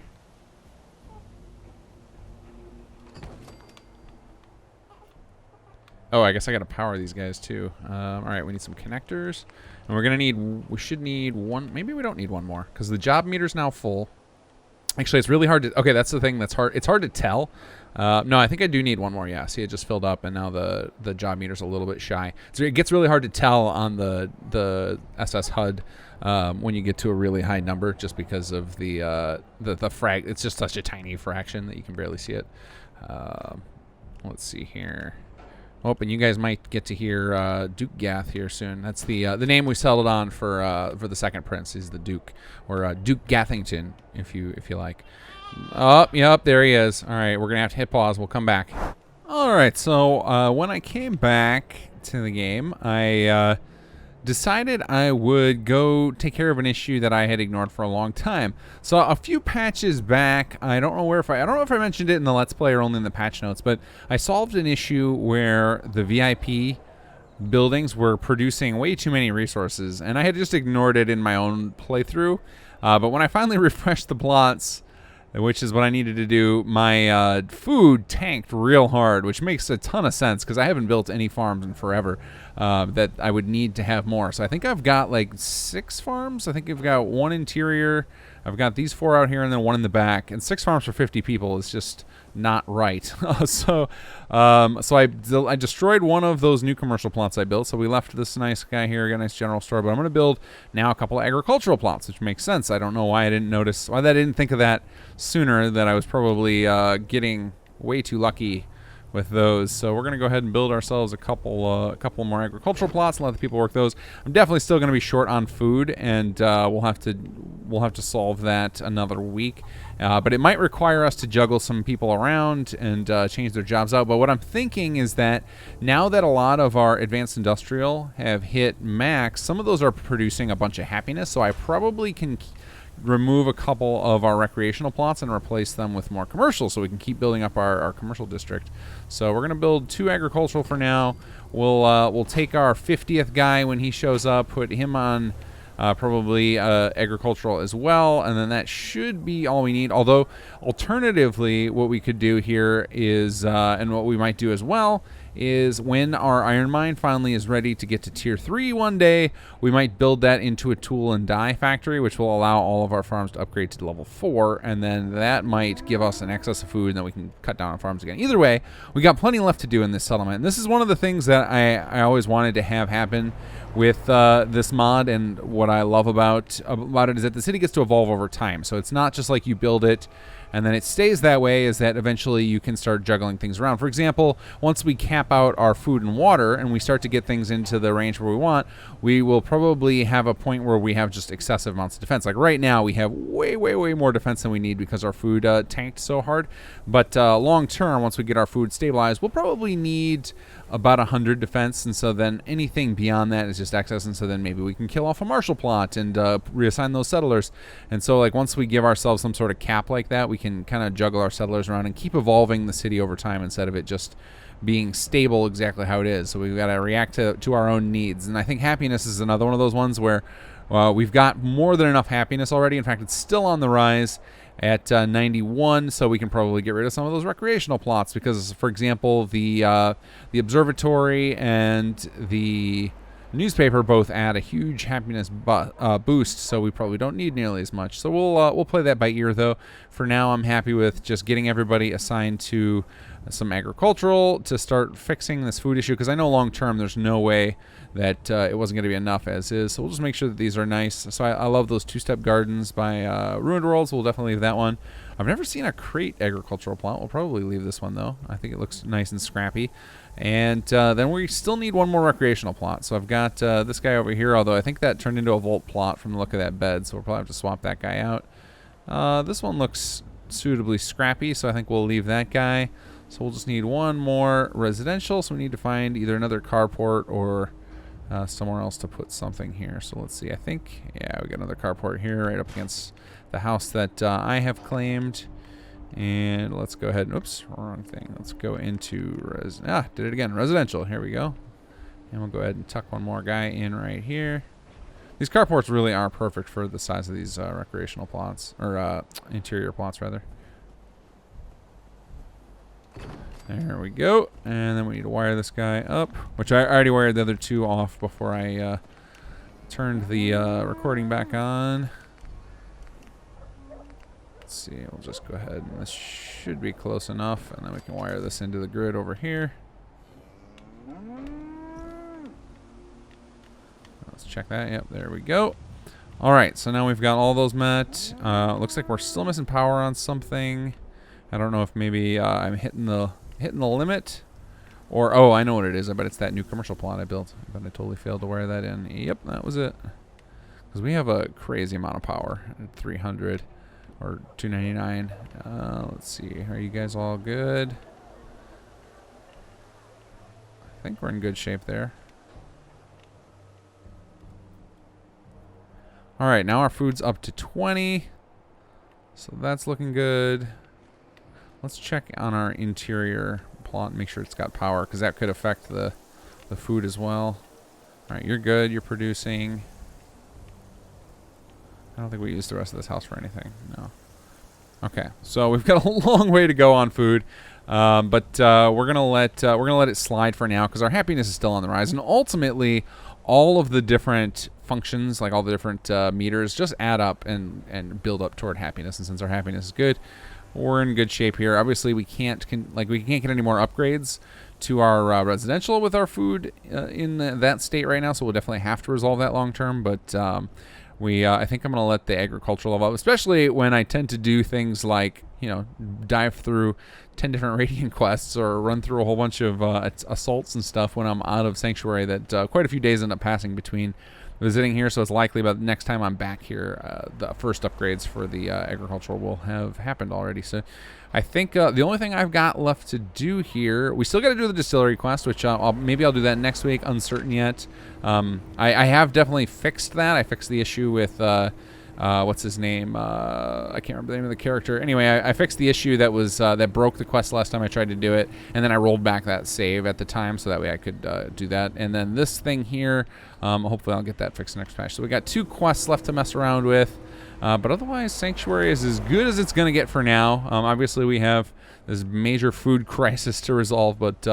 Speaker 5: Oh, I guess I gotta power these guys too. All right, we need some connectors, and we're gonna need. We should need one. Maybe we don't need one more because the job meter's now full. Actually, it's really hard to. Okay, that's the thing that's hard. It's hard to tell. No, I think I do need one more. Yeah, see, it just filled up, and now the job meter's a little bit shy. So it gets really hard to tell on the SS HUD when you get to a really high number, just because of the frag. It's just such a tiny fraction that you can barely see it. Let's see here. Oh, and you guys might get to hear Duke Gath here soon. That's the name we settled on for the second prince. Is the Duke, or Duke Gathington, if you like. Oh, yep, there he is. All right, we're gonna have to hit pause. We'll come back. All right, so when I came back to the game, I decided I would go take care of an issue that I had ignored for a long time. So a few patches back, I don't know if I mentioned it in the Let's Play or only in the patch notes, but I solved an issue where the VIP buildings were producing way too many resources, and I had just ignored it in my own playthrough. But when I finally refreshed the plots, which is what I needed to do, my food tanked real hard, which makes a ton of sense because I haven't built any farms in forever that I would need to have more. So I think I've got like 6 farms. I think I've got 1 interior. I've got these 4 out here and then 1 in the back. And 6 farms for 50 people is just not right. So I destroyed one of those new commercial plots I built. So we left this nice guy here, got a nice general store. But I'm going to build now a couple of agricultural plots, which makes sense. I don't know why I didn't think of that sooner, that I was probably getting way too lucky with those. So we're going to go ahead and build ourselves a couple more agricultural plots and let the people work those. I'm definitely still going to be short on food, and we'll have to solve that another week. But it might require us to juggle some people around and change their jobs out. But what I'm thinking is that now that a lot of our advanced industrial have hit max, some of those are producing a bunch of happiness. So I probably can remove a couple of our recreational plots and replace them with more commercial, so we can keep building up our commercial district. So we're going to build 2 agricultural for now. We'll take our 50th guy when he shows up, put him on probably agricultural as well, and then that should be all we need. Although alternatively, what we could do here is, and what we might do as well, is when our iron mine finally is ready to get to tier 3 one day, we might build that into a tool and die factory, which will allow all of our farms to upgrade to level 4, and then that might give us an excess of food, and then we can cut down on farms again. Either way, we got plenty left to do in this settlement, and this is one of the things that I always wanted to have happen with this mod, and what I love about it is that the city gets to evolve over time. So it's not just like you build it and then it stays that way, is that eventually you can start juggling things around. For example, once we cap out our food and water and we start to get things into the range where we want, we will probably have a point where we have just excessive amounts of defense. Like right now, we have way more defense than we need because our food tanked so hard. But long term, once we get our food stabilized, we'll probably need about 100 defense, and so then anything beyond that is just excess, and so then maybe we can kill off a martial plot and reassign those settlers. And so like once we give ourselves some sort of cap like that, we can kind of juggle our settlers around and keep evolving the city over time instead of it just being stable exactly how it is. So we've got to react to our own needs. And I think happiness is another one of those ones where we've got more than enough happiness already. In fact, it's still on the rise at 91, so we can probably get rid of some of those recreational plots because, for example, the observatory and the newspaper both add a huge happiness boost, so we probably don't need nearly as much. So we'll play that by ear, though. For now, I'm happy with just getting everybody assigned to some agricultural to start fixing this food issue, because I know long term there's no way that it wasn't going to be enough as is. So we'll just make sure that these are nice. So I love those two-step gardens by Ruined Worlds. We'll definitely leave that one. I've never seen a crate agricultural plot. We'll probably leave this one, though. I think it looks nice and scrappy. And then we still need one more recreational plot. So I've got this guy over here, although I think that turned into a vault plot from the look of that bed, so we'll probably have to swap that guy out. This one looks suitably scrappy, so I think we'll leave that guy. So we'll just need one more residential, so we need to find either another carport or somewhere else to put something here. So let's see. I think, yeah, we got another carport here right up against the house that I have claimed. And let's go ahead and, oops, wrong thing. Let's go into did it again. Residential. Here we go. And we'll go ahead and tuck one more guy in right here. These carports really are perfect for the size of these recreational plots, or interior plots, rather. There we go. And then we need to wire this guy up, which I already wired the other two off before I turned the recording back on. Let's see, we'll just go ahead, and this should be close enough, and then we can wire this into the grid over here. Let's check that. Yep, there we go. All right, so now we've got all those met. Looks like we're still missing power on something. I don't know if maybe I'm hitting the limit, or oh, I know what it is. I bet it's that new commercial plot I built, but I totally failed to wire that in. Yep, that was it. Because we have a crazy amount of power at 300 or 299. Let's see. Are you guys all good? I think we're in good shape there. All right, now our food's up to 20, so that's looking good. Let's check on our interior plot and make sure it's got power, because that could affect the food as well. All right, you're good. You're producing. I don't think we used the rest of this house for anything. No. Okay, so we've got a long way to go on food, but we're gonna let it slide for now because our happiness is still on the rise, and ultimately, all of the different functions, like all the different meters, just add up and build up toward happiness. And since our happiness is good, we're in good shape here. Obviously, we can't get any more upgrades to our residential with our food in that state right now, so we'll definitely have to resolve that long term. But I think I'm going to let the agricultural level up, especially when I tend to do things like, dive through 10 different radiant quests or run through a whole bunch of assaults and stuff when I'm out of Sanctuary, that quite a few days end up passing between visiting here. So it's likely about the next time I'm back here, the first upgrades for the agricultural will have happened already. So I think the only thing I've got left to do here, we still got to do the distillery quest, which maybe I'll do that next week, uncertain yet. I have definitely fixed that. I fixed the issue with, what's his name? I can't remember the name of the character. Anyway, I fixed the issue that was that broke the quest last time I tried to do it, and then I rolled back that save at the time so that way I could do that. And then this thing here, hopefully I'll get that fixed next patch. So we got 2 quests left to mess around with. But otherwise, Sanctuary is as good as it's going to get for now. Obviously, we have this major food crisis to resolve, but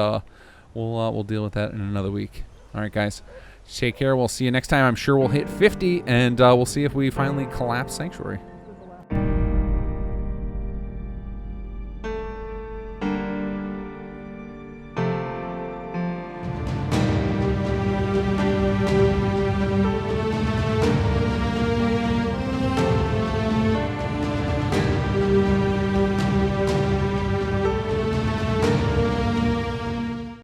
Speaker 5: we'll deal with that in another week. All right, guys. Take care. We'll see you next time. I'm sure we'll hit 50, and we'll see if we finally collapse Sanctuary.